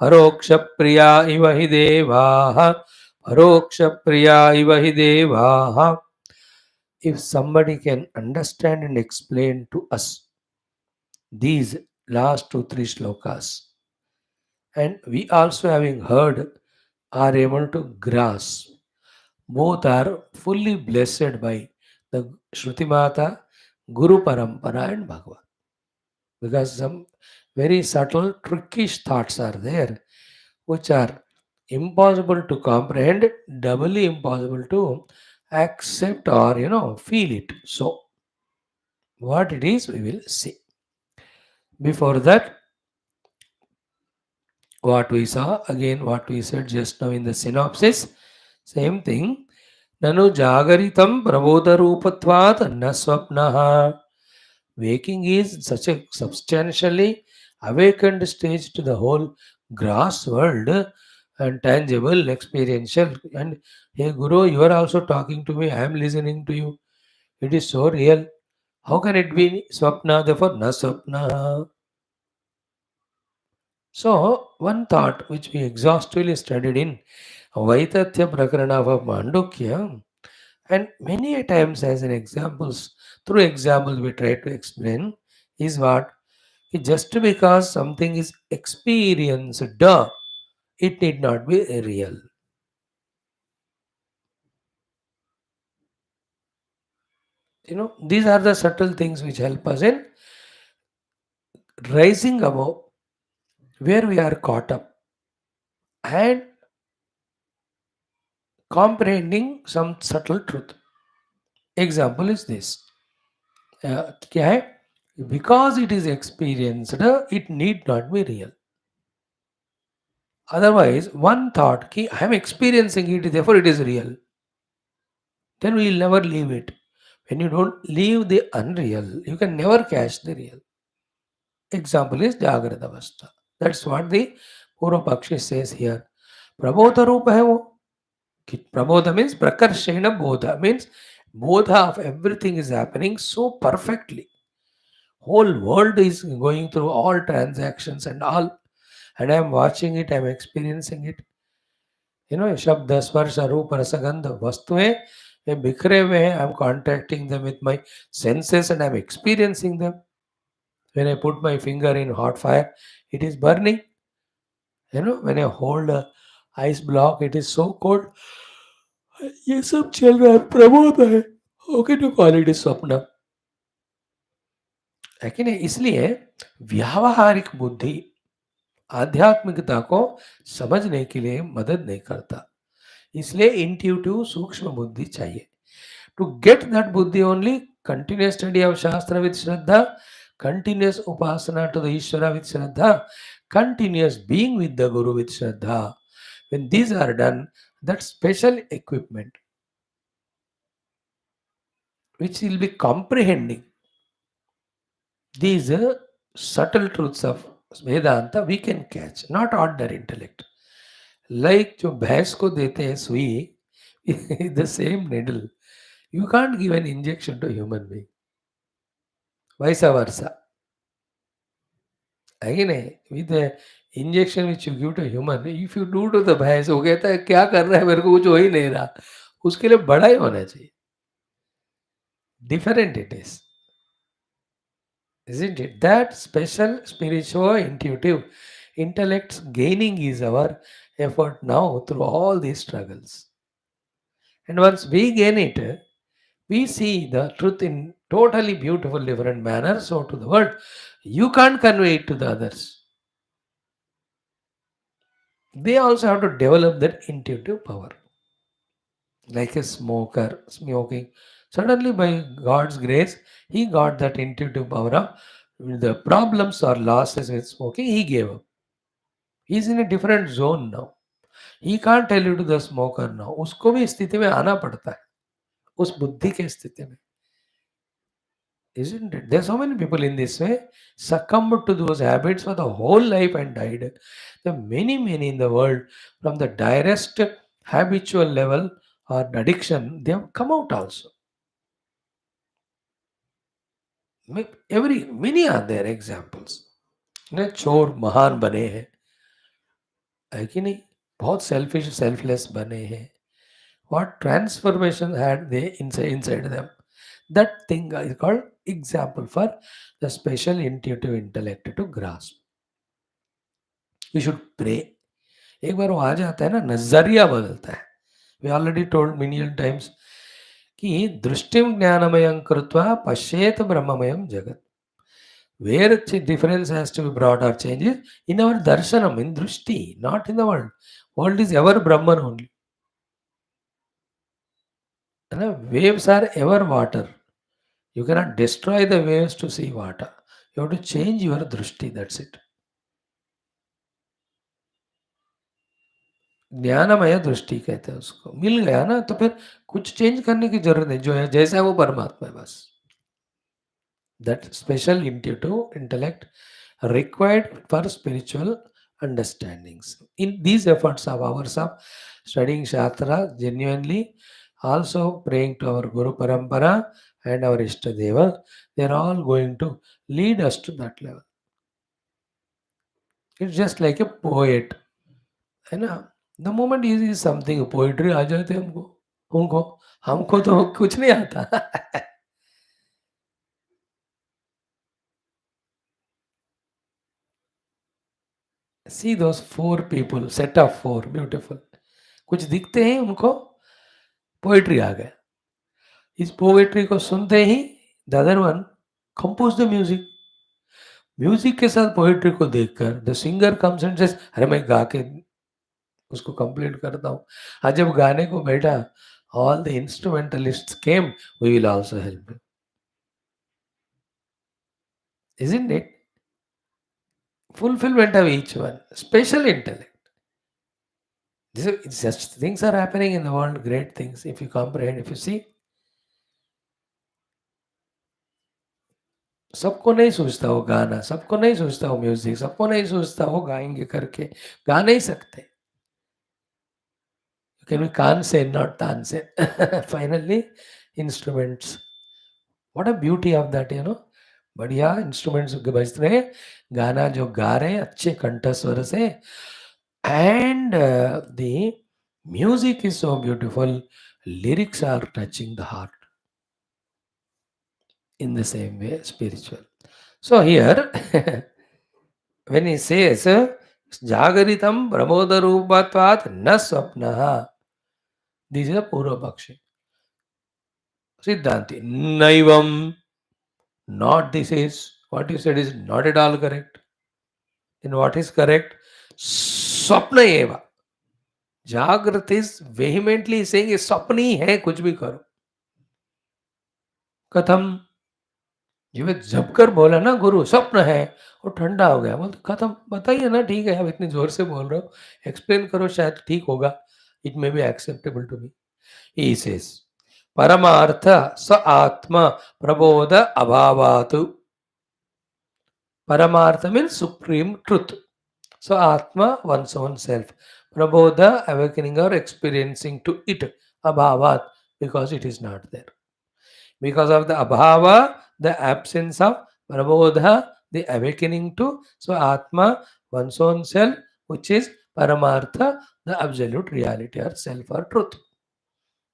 परोक्षप्रिया इव हि देवाः परोक्षप्रिया इव हि देवाः. If somebody can understand and explain to us these last two, three shlokas, and we also having heard are able to grasp, both are fully blessed by the Shruti Mata, Guru Parampara and Bhagavad. Because some very subtle, trickish thoughts are there, which are impossible to comprehend, doubly impossible to accept or feel it. So, what it is, we will see. Before that, what we saw, again, what we said just now in the synopsis, same thing. Nanu jagaritam prabodha rupatvat na swapnaha. Waking is such a substantially awakened stage to the whole gross world and tangible, experiential. And hey, Guru, you are also talking to me, I am listening to you. It is so real. How can it be swapna? Therefore, na swapna. So, one thought which we exhaustively studied in Vaitatya Prakarana of Mandukya, and many a times as an examples, through examples we try to explain, is what? Just because something is experienced, it need not be real. These are the subtle things which help us in rising above where we are caught up and comprehending some subtle truth. Example is this. क्या है? Because it is experienced, it need not be real. Otherwise, one thought, ki, I am experiencing it, therefore it is real. Then we will never leave it. When you don't leave the unreal, you can never catch the real. Example is Jagrata Avastha. That's what the Purva Pakshi says here. Prabodha Rupa hai wo. Prabodha means Prakarshena Bodha. Means Bodha of everything is happening so perfectly. Whole world is going through all transactions and all. And I am watching it, I am experiencing it. शब्द स्पर्श रूप रसगंध वस्तुएं ये बिखरे हुए हैं. I am contacting them with my senses and I'm experiencing them. When I put my finger in hot fire, it is burning. When I hold a ice block, it is so cold. ये सब चल रहा है, प्रबोध है. How can you call it स्वप्न? है कि नहीं? इसलिए व्यावहारिक बुद्धि आध्यात्मिकता को समझने के लिए मदद नहीं करता. इसलिए इंट्यूटिव सूक्ष्म बुद्धि चाहिए. To get that buddhi only, continuous study of Shastra with Shraddha, continuous upasana to the Ishvara with Shraddha, continuous being with the Guru with Shraddha. When these are done, that special equipment which will be comprehending these subtle truths of Vedanta, we can catch, not ordinary intellect. Like जो भैंस को देते हैं सुई, the same needle. You can't give an injection to a human being. Vice versa. Again, with the injection which you give to a human, if you do to the भैंस, वो कहता है क्या कर रहा है, मेरे को कुछ हो ही नहीं रहा. उसके लिए बड़ा ही होना चाहिए. Different it is, isn't it? That special spiritual intuitive intellect's gaining is our effort now through all these struggles. And once we gain it, we see the truth in totally beautiful different manner. So to the world, you can't convey it to the others. They also have to develop that intuitive power. Like a smoker smoking. Suddenly, by God's grace, he got that intuitive power of the problems or losses with smoking, he gave up. He's in a different zone now. He can't tell you to the smoker now. उसको भी स्थिति में आना पड़ता है. उस बुद्धि के स्थिति में. Isn't it? There's so many people in this way succumbed to those habits for the whole life and died. There are many, many in the world from the direst habitual level or addiction, they have come out also. Many are there examples. ने चोर महान बने हैं, है कि नहीं? बहुत selfish selfless बने हैं. What transformation had they inside them? That thing is called example for the special intuitive intellect to grasp. We should pray. एक बार वो आ जाता है ना, नजरिया बदलता है. We already told million times कि दृष्टिम ज्ञानमयं कृत्वा पश्येत ब्रह्ममयं जगत. Where difference has to be brought or changes in our darshanam, in drishti, not in the world. World is ever Brahman only. Waves are ever water. You cannot destroy the waves to see water. You have to change your drishti, that's it. ज्ञानमय दृष्टि कहते हैं उसको. मिल गया ना, तो फिर कुछ change करने की जरूरत नहीं. जो है जैसा है वो परमात्मा है बस. That special intuitive intellect required for spiritual understandings. In these efforts of ours of studying Shastra genuinely, also praying to our Guru Parampara and our Ishtadeva, they are all going to lead us to that level. It's just like a poet, है ना? The moment he is something, poetry आ जाते हमको, उनको, हमको तो कुछ नहीं आता. See those four people, set of four, beautiful. कुछ दिखते हैं उनको, पोएट्री आ गया. इस पोएट्री को सुनते ही the other one compose the music. Music के साथ पोएट्री को देखकर the singer comes and says, अरे मैं गा के उसको कंप्लीट करता हूँ. आज जब गाने को बैठा, all the instrumentalists came, we will also help. Isn't it? Fulfillment of each one, special intellect. It's just things are happening in the world, great things. If you comprehend, if you see, सबको नहीं सोचता वो गाना, सबको नहीं सोचता वो music, सबको नहीं सोचता वो गाएंगे करके. गा नहीं सकते. कैन बी कान से, नॉट तान से. Finally instruments. What a beauty of that, you know. बढ़िया इंस्ट्रूमेंट्स बज रहे हैं, गाना जो गा रहे हैं अच्छे कंठ स्वर से, and the music is so beautiful, lyrics are touching the heart. In the same way, spiritual. So here, when he says, Jagaritam Brahmodarupatvat na swapnaha, this is a Purva Pakshi. Siddhanti, Naivam, not this is, what you said is not at all correct. Then what is correct? Swapna eva. Jagrat is vehemently saying, स्वप्न hai, kuch bhi karo. Katham, ये जबकर बोला ना गुरु स्वप्न है, वो ठंडा हो गया. बोलते खत्म, बताइए ना. ठीक है, आप इतनी जोर से बोल रहे हो, एक्सप्लेन करो, शायद ठीक होगा. It may be acceptable to me. He says परमार्थ स आत्मा प्रबोध अभावात. Paramartha means supreme truth. So Atma, one's own self. Prabodha, awakening or experiencing to it. Abhavat, because it is not there. Because of the abhava, the absence of prabodha, the awakening to. So Atma, one's own self, which is Paramartha, the absolute reality or self or truth.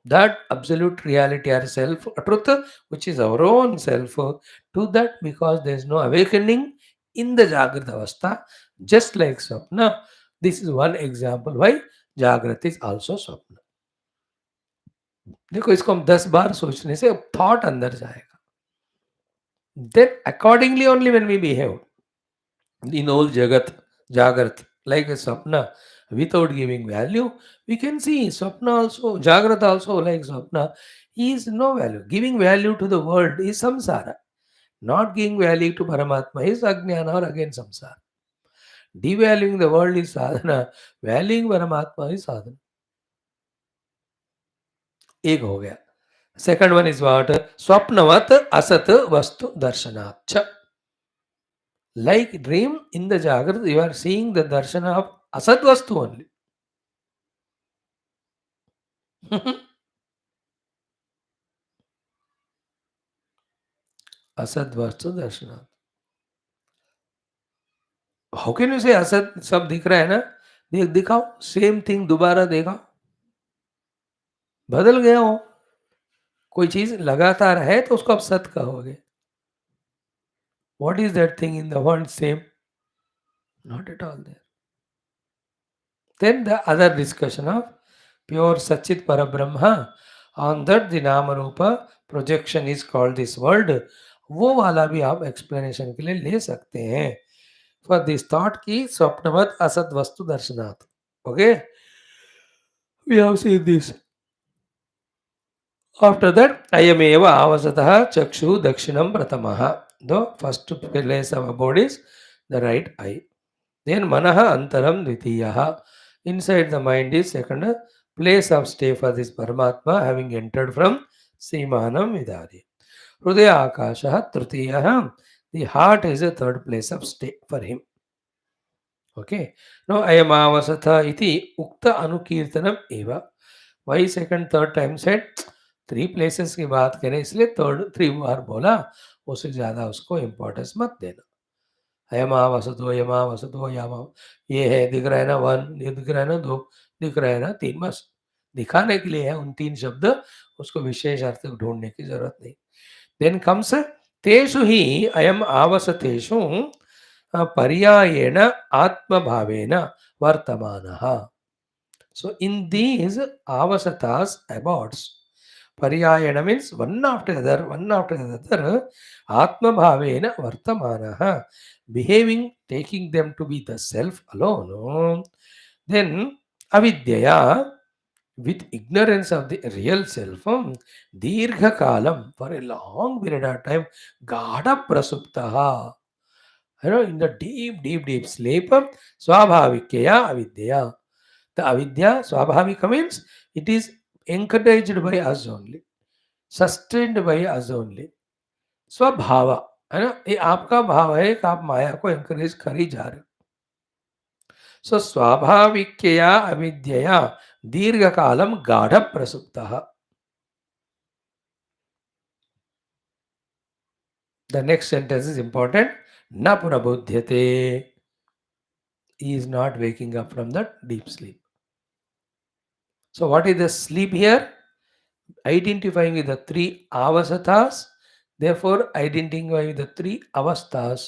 That absolute reality or self or truth, which is our own self, to that, because there is no awakening in the Jagrata Avastha, just like Swapna. This is one example why Jagrata is also Swapna. देखो, इसको हम 10 बार सोचने से thought अंदर जाएगा. Then accordingly only when we behave in whole Jagat, Jagrat, like a Swapna, without giving value, we can see Swapna also, Jagrat also like Swapna, is no value. Giving value to the world is Samsara. Not giving value to Paramatma is Ajnana or again Samsara. Devaluing the world is Sadhana. Valuing Paramatma is Sadhana. एक हो गया. Second one is what? Swapnavat asat vastu darshanach. Like dream in the Jagrat, you are seeing the darshana of asat vastu only. Asad वस्तु दर्शनात्. How can you से असत सब दिख रहा है ना, दिखाओ सेम थिंग दोबारा देखा, बदल गया हो, कोई चीज लगातार है तो उसको आप सत कहोगे. What is that thing in the world same? Not at all there. Then the other discussion of pure Satchit Parabrahma, on that the Nama Rupa projection is called this world. वो वाला भी आप एक्सप्लेनेशन के लिए ले सकते हैं. For this thought की स्वप्नवत असत वस्तु दर्शनात्. Okay, we have seen this. After that अयमेव आवसतः चक्षु दक्षिणम प्रथमः. The first place of abode is the right eye. Then manaha antaram dvitiyaha. Inside the mind is second place of stay for this Paramatma, having entered from Simanam Vidari. Hrudaya akashaha tritiyaha. The heart is a third place of stay for him. Okay. Now ayamavasatha iti ukta anukirtanam eva. Why second third time said three places की बात करें इसलिए third three बार बोला, उससे ज्यादा उसको importance मत देना. यमा वसतो यमा वसतो यमा, ये है दिख रहा है ना वन, ये दिख रहा है ना दो, दिख रहा है ना तीन, बस दिखाने के लिए है उन तीन शब्द, उसको विशेष अर्थ ढूंढने की जरूरत नहीं. देन कम्स तेषु ही अयम आवसतेषु पर्यायेण आत्मभावेन वर्तमानः. So in these avasatas abodes, Pariyayana means one after the other, one after the other, Atma Bhavena Vartamanaha, behaving, taking them to be the self alone. Then Avidyaya, with ignorance of the real self, Dirgha Kalam, for a long period of time, Gada Prasuptaha. In the deep, deep, deep sleep, Swabhavikya Avidyaya. The avidya, swabhavika means it is encouraged by us only, sustained by us only. स्वभाव है ना, ये आपका भाव है कि आप माया को एंकरेज कर ही जा रहे हो. सो स्वाभाविकया अविद्यया दीर्घ कालम गाढ़ प्रसुप्तः. The next sentence is important. न पुनर्बुध्यते. He is not waking up from that deep sleep. So what is the sleep here? Identifying with the three avasatas, therefore identifying with the three avastas,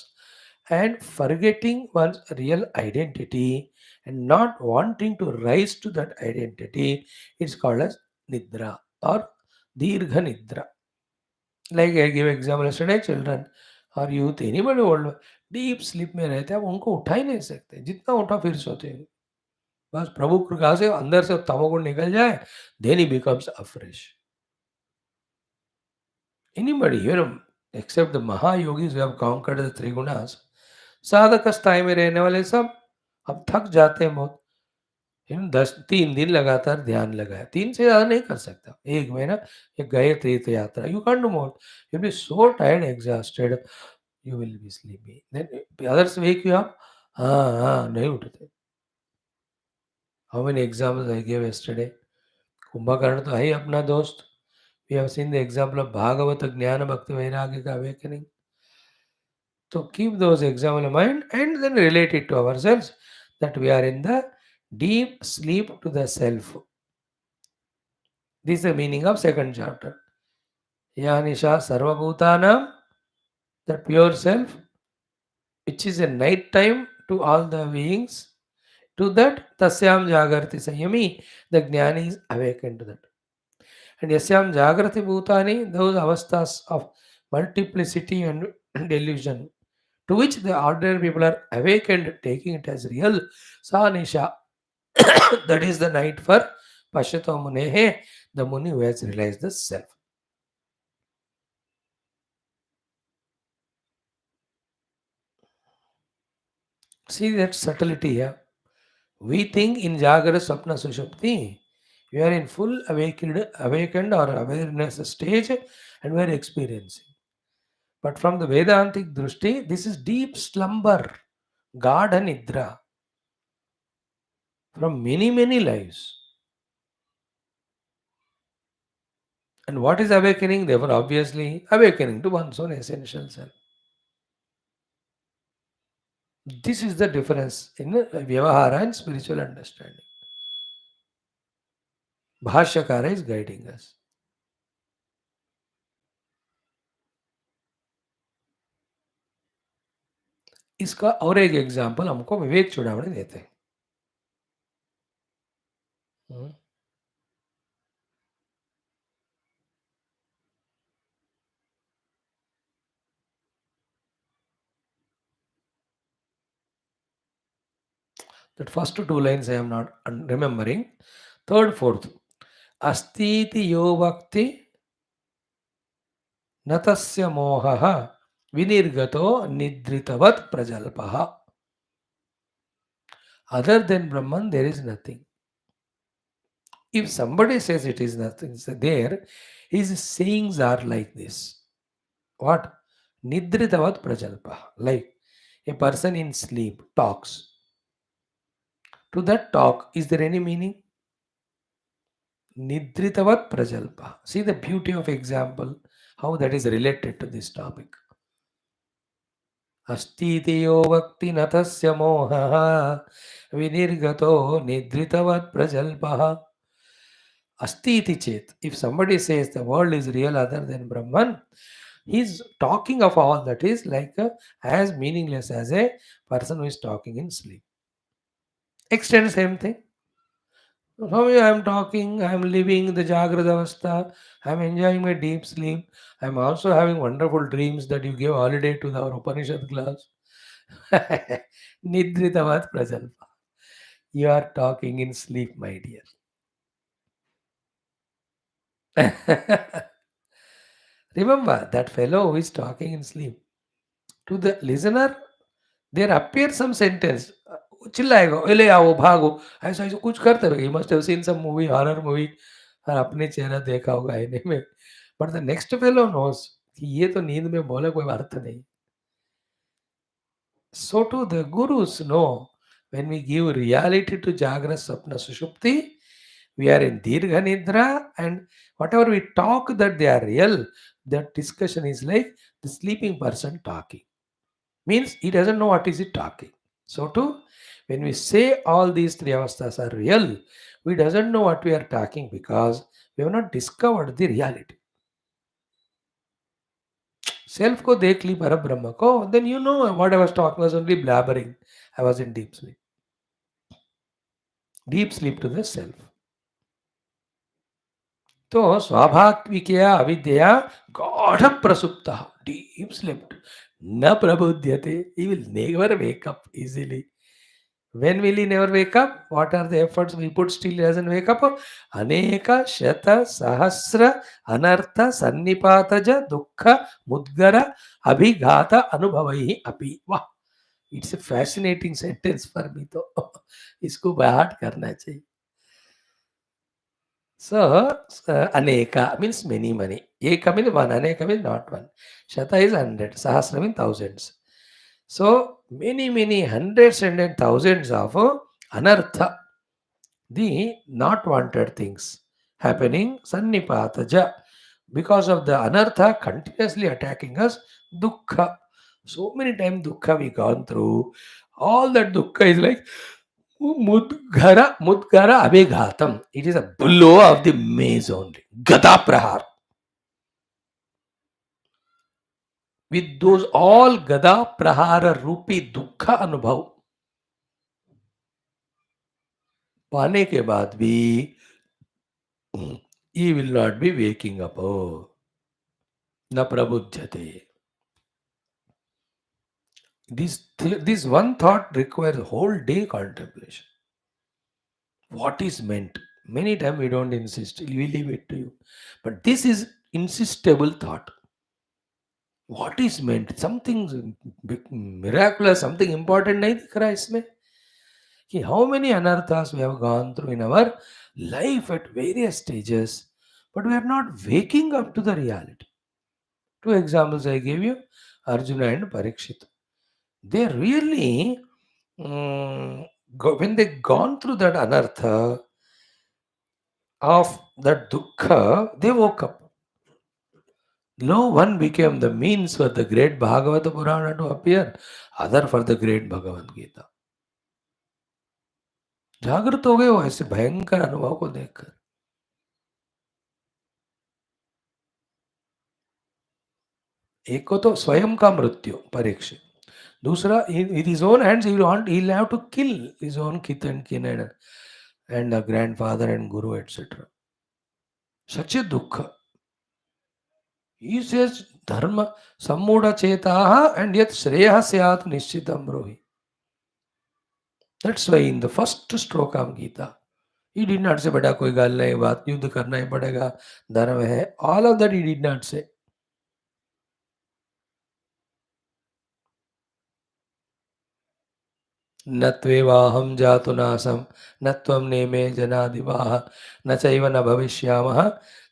and forgetting one's real identity and not wanting to rise to that identity, it's called as nidra or dirgha nidra. Like I give example yesterday, children or youth, anybody old, deep sleep में रहते हैं, आप उनको उठा ही नहीं सकते, जितना उठा फिर सोते हैं. बस प्रभु कृपा से अंदर से तमोगुण निकल जाए, then he becomes afresh. Anybody, except the Mahayogis who have conquered the three gunas, साधक स्थाई में रहने वाले सब अब थक जाते हैं बहुत. 3 दिन लगातार ध्यान लगाया, 3 से ज़्यादा नहीं कर सकता, 1 महीना, एक गए तीर्थ यात्रा, you can do more, you will be so tired exhausted, you will be sleepy, then others wake you up, हाँ हाँ नहीं उठते. How many examples I give yesterday. Kumbhakarna तो है ही अपना दोस्त. We have seen the example of Bhagavata Jnana Bhakti Vairagya का awakening. So keep those examples in mind and then relate it to ourselves that we are in the deep sleep to the self. This is the meaning of second chapter. Yanisha Sarvabhutanam, the pure self, which is a night time to all the beings. To that, Tasyam Jagarti Sayami, the Jnani is awakened to that. And Yasyam Jagrati Bhutani, those avasthas of multiplicity and delusion, to which the ordinary people are awakened, taking it as real. Sa Nisha, that is the night for Pashyato Munehe, the Muni who has realized the self. See that subtlety here. We think in Jagara Swapna Sushupti, we are in full awakened or awareness stage and we are experiencing. But from the Vedantic Drushti, this is deep slumber, Gardha Nidra, from many, many lives. And what is awakening? Therefore, obviously, awakening to one's own essential self. This is the difference in Vyavahara and spiritual understanding. Bhashyakara is guiding us. इसका और एक example हमको विवेक चुड़ामणी देते हैं. That first two lines I am not remembering. Third, fourth. Astiti yo bhakti natasya mohaha vinirgato nidritavat prajalpaha. Other than Brahman, there is nothing. If somebody says it is nothing there, his sayings are like this. What? Nidritavat prajalpaha. Like a person in sleep talks. To that talk, is there any meaning? Nidritavat prajalpa. See the beauty of example, how that is related to this topic. Astitiyo bhakti natasya mohaha vinirgato nidritavat prajalpaha. Astiti chet. If somebody says the world is real other than Brahman, he's talking of all that is like as meaningless as a person who is talking in sleep. Extend same thing. So I am talking, I am living the Jagrata Avastha, I am enjoying my deep sleep. I am also having wonderful dreams that you give holiday to our Upanishad class. Nidritavat prajalpa. You are talking in sleep, my dear. Remember that fellow who is talking in sleep. To the listener, there appears some sentence. चिल्लाएगा ले आओ भागो ऐसा ऐसा कुछ करते रहे. You must have seen some movie, horror movie, और अपने चेहरा देखा होगा आईने में. But the next fellow knows कि ये तो नींद में बोले कोई अर्थ नहीं. So too the gurus know when we give reality to Jagra, Sapna, Sushupti, we are in Dirgha Nidra, and whatever we talk that they are real, that discussion is like the sleeping person talking. Means he doesn't know what is he talking. So too, when we say all these three avasthas are real, we doesn't know what we are talking because we have not discovered the reality. Self को देख ली पर ब्रह्म को, then you know what I was talking was only blabbering. I was in deep sleep. Deep sleep to the self. तो स्वाभाविकया अविद्या गाढ़ प्रसुप्त deep slept न प्रबुध्यते. He will never wake up easily. When will he never wake up? What are the efforts we put still he doesn't wake up? Aneka shata sahasra anartha sannipataja dukkha mudgara abhighata anubhavaihi api. Wow, it's a fascinating sentence for me तो इसको बाहर करना चाहिए. So aneka means many many. Eka means one, aneka means not one. Shata is 100, sahasra means thousands. So many hundreds and thousands of anartha, the not wanted things happening, sannipataja, because of the anartha continuously attacking us, dukkha. So many times dukkha we gone through. All that dukkha is like mudgara abhighatam. It is a blow of the maze only. Gada prahar. With those all gada prahara rupi dukkha anubhav पाने के बाद भी he will not be waking up. Oh, na prabudhyate. This one thought requires whole day contemplation. What is meant? Many times we don't insist. We leave it to you. But this is insistable thought. What is meant? Something miraculous, something important नहीं दिख रहा है इसमें. कि how many anarthas we have gone through in our life at various stages, but we are not waking up to the reality. Two examples I gave you, Arjuna and Parikshit. They really, when they gone through that anartha of that dukkha, they woke up. No one became the means for the great Bhagavata Purana to appear, other for the great Bhagavad Gita. जागृत हो गए वो ऐसे भयंकर अनुभव को देखकर. एक को तो स्वयं का मृत्यु परीक्षित, दूसरा with his own hands he'll have to kill his own kith and kin and the grandfather and guru etc. Such a dukha. He says dharma sammuda chetaha and yet shreya syat nishchitam brohi. That's why in the first stroke of Gita, he did not say bada koi gal nahi baat युद्ध करना ही पड़ेगा धर्म है. All of that he did not say. न त्वेवाहं जातु नासं न त्वं नेमे जनादिवाः न चैव न भविष्यामः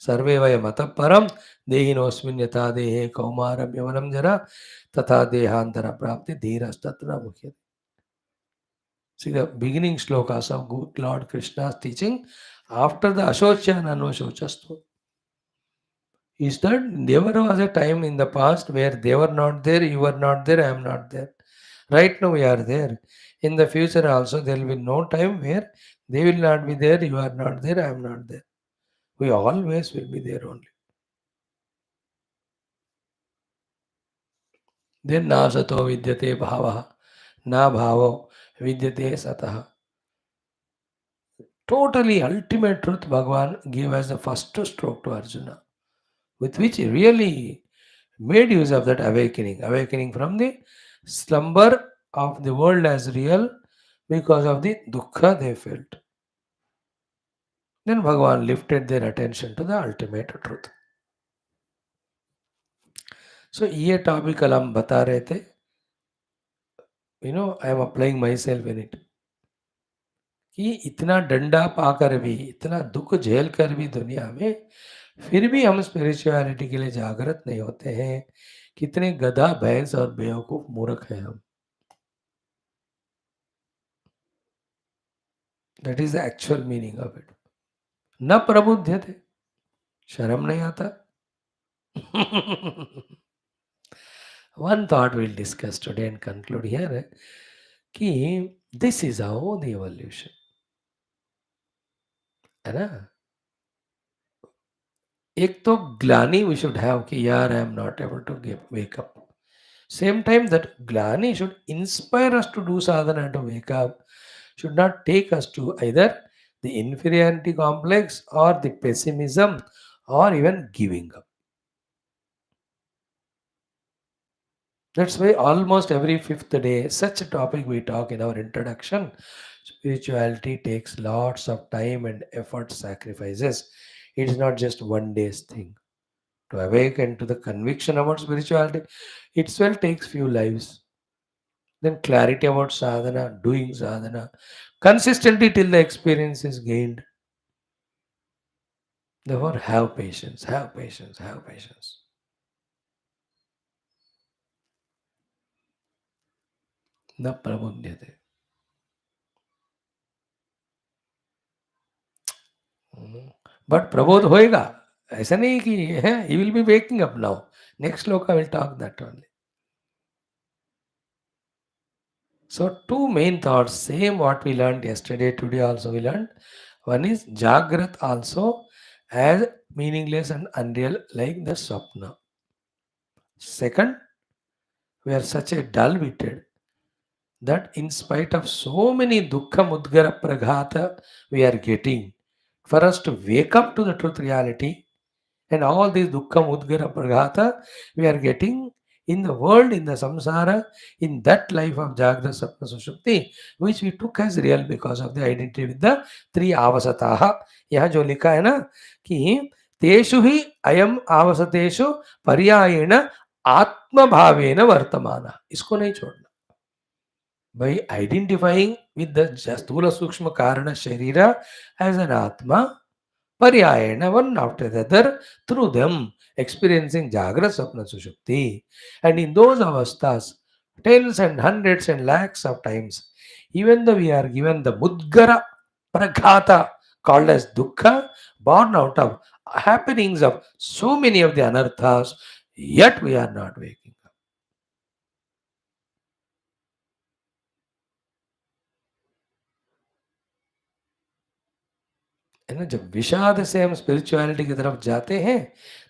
सर्वे वयमतः परं देहिनोऽस्मिन् यथा देहे कौमारं यवनं जरा तथा देहांतर प्राप्ति धीरस्तत्र मुह्यते. See the beginning slokas of good Lord Krishna's teaching after the Ashocha and Anushachastva is that there was a time in the past where they were not there, you were not there, I am not there. Right now we are there. In the future also there will be no time where they will not be there, you are not there, I am not there. We always will be there only. Then na sato vidyate bhavaha, na bhavo vidyate sataha. Totally ultimate truth Bhagavan gave as the first stroke to Arjuna, with which he really made use of that awakening from the slumber of the world as real because of the dukkha they felt. Then Bhagavan lifted their attention to the ultimate truth. So ये topic कल हम बता रहे थे, I am applying my self in it, कि इतना डंडा पाकर भी, इतना दुख झेल कर भी दुनिया में फिर भी हम स्पिरिचुअलिटी के लिए जागृत नहीं होते हैं. कितने गधा भैंस और बेवकूफ मूर्ख हैं हम. That is the actual meaning of it. न प्रबुद्ध थे, शर्म नहीं आता. One thought we'll discuss today and conclude here कि this is how the evolution, है ना. एक तो ग्लानी we should have कि यार I am not able to wake up. Same time that glani should inspire us to do sadhana to wake up, should not take us to either the inferiority complex or the pessimism or even giving up. That's why almost every fifth day, such a topic we talk in our introduction. Spirituality takes lots of time and effort, sacrifices. It is not just one day's thing. To awaken to the conviction about spirituality, itself takes few lives. Then clarity about sadhana, doing sadhana, consistently till the experience is gained. Therefore, have patience, have patience, have patience. न प्रबुध्यते. But Prabodh होएगा, ऐसा नहीं कि है, he will be waking up now. Next sloka will talk that only. So two main thoughts, same what we learned yesterday, today also we learned. One is Jagrat also as meaningless and unreal like the Swapna. Second, we are such a dull-witted that in spite of so many dukkha mudgara praghata we are getting, for us to wake up to the truth reality, and all these dukkha mudgara praghata we are getting in the world, in the samsara, in that life of Jagra Sapna Sushupti, which we took as real because of the identity with the three avasataha. यहाँ जो लिखा है ना कि तेषु ही अयम आवसतेषु पर्यायेण आत्मभावेन वर्तमान, इसको नहीं छोड़ना. By identifying with the Sthula Sukshma Karana Sharira as an Atma, Paryayana, one after the other, through them experiencing Jagra Sapna Sushupti. And in those avasthas, tens and hundreds and lakhs of times, even though we are given the Mudgara Praghata called as Dukkha, born out of happenings of so many of the anarthas, yet we are not waking up. है ना, जब विषाद से हम spirituality की तरफ जाते हैं,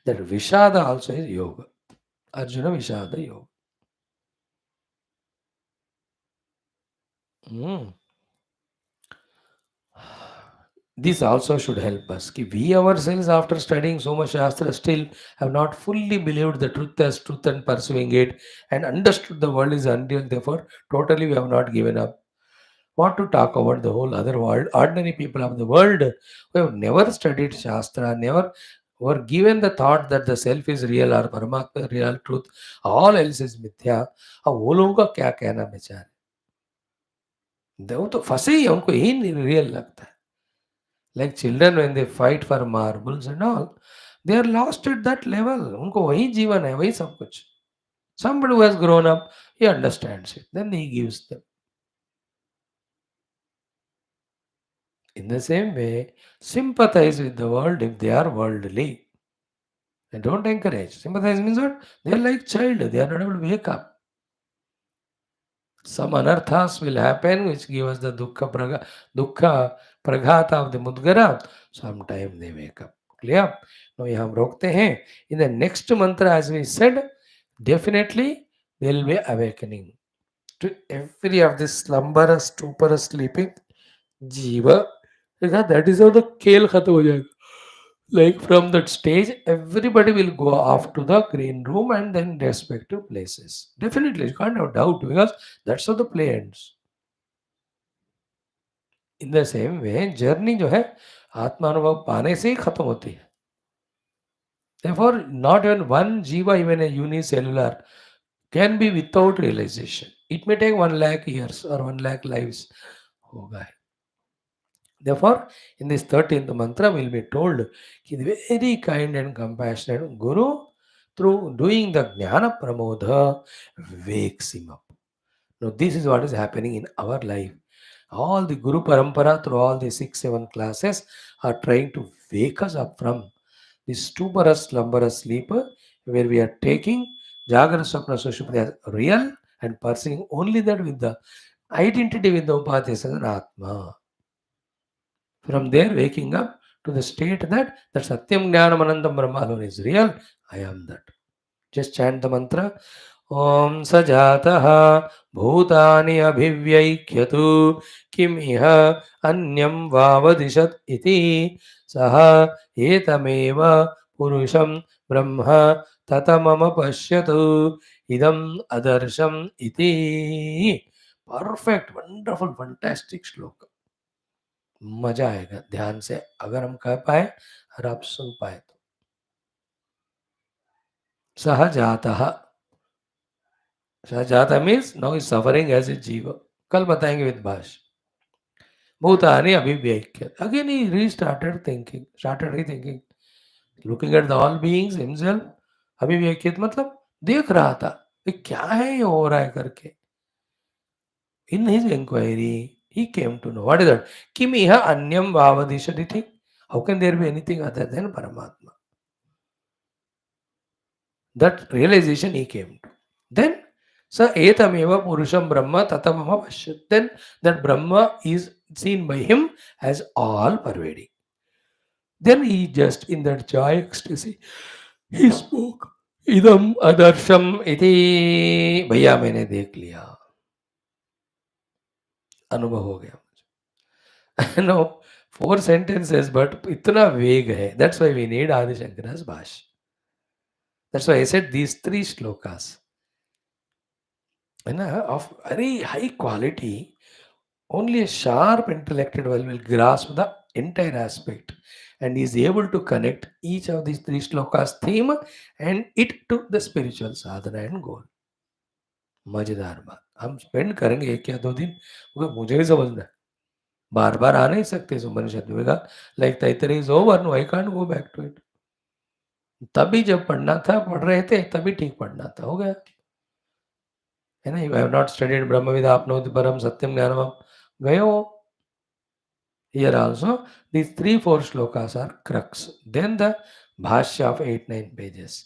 दैट विषाद आल्सो इज योग. अर्जुन विषाद योग. Hmm. This also should help us. Ki we ourselves, after studying so much Shastra, still have not fully believed the truth as truth and pursuing it and understood the world is unreal. Therefore, totally we have not given up. What to talk about the whole other world? Ordinary people of the world who have never studied Shastra, never were given the thought that the self is real or Paramatma real truth, all else is mithya. अब वो लोगों का क्या कहना बेचारे? वो तो फंसे ही हैं, उनको ही नहीं रियल लगता है. Like children when they fight for marbles and all, they are lost at that level. उनको वही जीवन है, वही सब कुछ. Somebody who has grown up, he understands it. Then he gives them. In the same way, sympathize with the world if they are worldly. And don't encourage. Sympathize means what? They are like child. They are not able to wake up. Some anarthas will happen which give us the dukkha praghata of the mudgara. Sometime they wake up. Clear? Now यहाँ हम रोकते हैं. In the next mantra, as we said, definitely there will be awakening to every of this slumberous, stuporous, sleeping jiva. Because that is how the खेल खत्म हो जाएगा. Like from that stage, everybody will go off to the green room and then respective places. Definitely, you can't have doubt because that's how the play ends. In the same way, journey जो है आत्मानुभव पाने से ही खत्म होती है. Therefore, not even one jiva, even a unicellular, can be without realization. It may take 1 lakh years or 1 lakh lives. होगा. Therefore, in this 13th mantra, we will be told कि the very kind and compassionate Guru, through doing the Jnana Pramodha, wakes him up. Now, this is what is happening in our life. All the Guru Parampara, through all the 6, 7 classes, are trying to wake us up from this stuporous, slumberous sleep, where we are taking Jagra Swapna Sushupti as real and pursuing only that with the identity with the Upadhyas as an Atma. From there, waking up to the state that Satyam Jnanam Anandam Brahma alone is real. I am that. Just chant the mantra. Om Sajataha Bhutani Abhivyaikyatu Kim Iha Anyam Vavadishat Iti Saha Etameva Purusham Brahma Tatamama Pashyatu Idam Adarsham Iti. Perfect, wonderful, fantastic shloka. मजा आएगा ध्यान से अगर हम कह पाए और आप सुन पाए तो. सहजातः. सहजाता means now is suffering as a jiva. कल बताएंगे विद भाष. भूतानि अभिव्यक्य. Again he restarted thinking, started rethinking, looking at the all beings himself. अभिव्यक्यत मतलब देख रहा था ये क्या है, ये हो रहा है करके. In his inquiry, he came to know. What is that? Kim iha anyam vavadishaditi. How can there be anything other than Paramatma? That realization he came to. Then, sa etameva purusham brahma tatamama pashyat. Then, that Brahma is seen by him as all pervading. Then he just, in that joy ecstasy, he spoke. Idam adarsham iti. भैया मैंने देख लिया, अनुभव हो गया. No, 4 sentences, but itna vague hai. That's why we need Adi Shankara's Bhashya. That's why I said these 3 shlokas, of very high quality. Only a sharp intellectual will grasp the entire aspect and is able to connect each of these 3 shlokas theme and it to the spiritual sadhana and goal. मजेदार बात. हम spend करेंगे 1 या 2 दिन, क्योंकि मुझे भी समझना है. बार बार आ नहीं सकते इस उपनिषद में. Like Taittiriya is over, no I can't go back to it. तभी जब पढ़ना था पढ़ रहे थे, तभी ठीक पढ़ना था, हो गया है ना. यू हैव नॉट स्टडीड ब्रह्मविद आपनोति परम सत्यम ज्ञानम, गए हो. Here also these 3, 4 shlokas are crux. Then the bhashya of 8, 9 pages.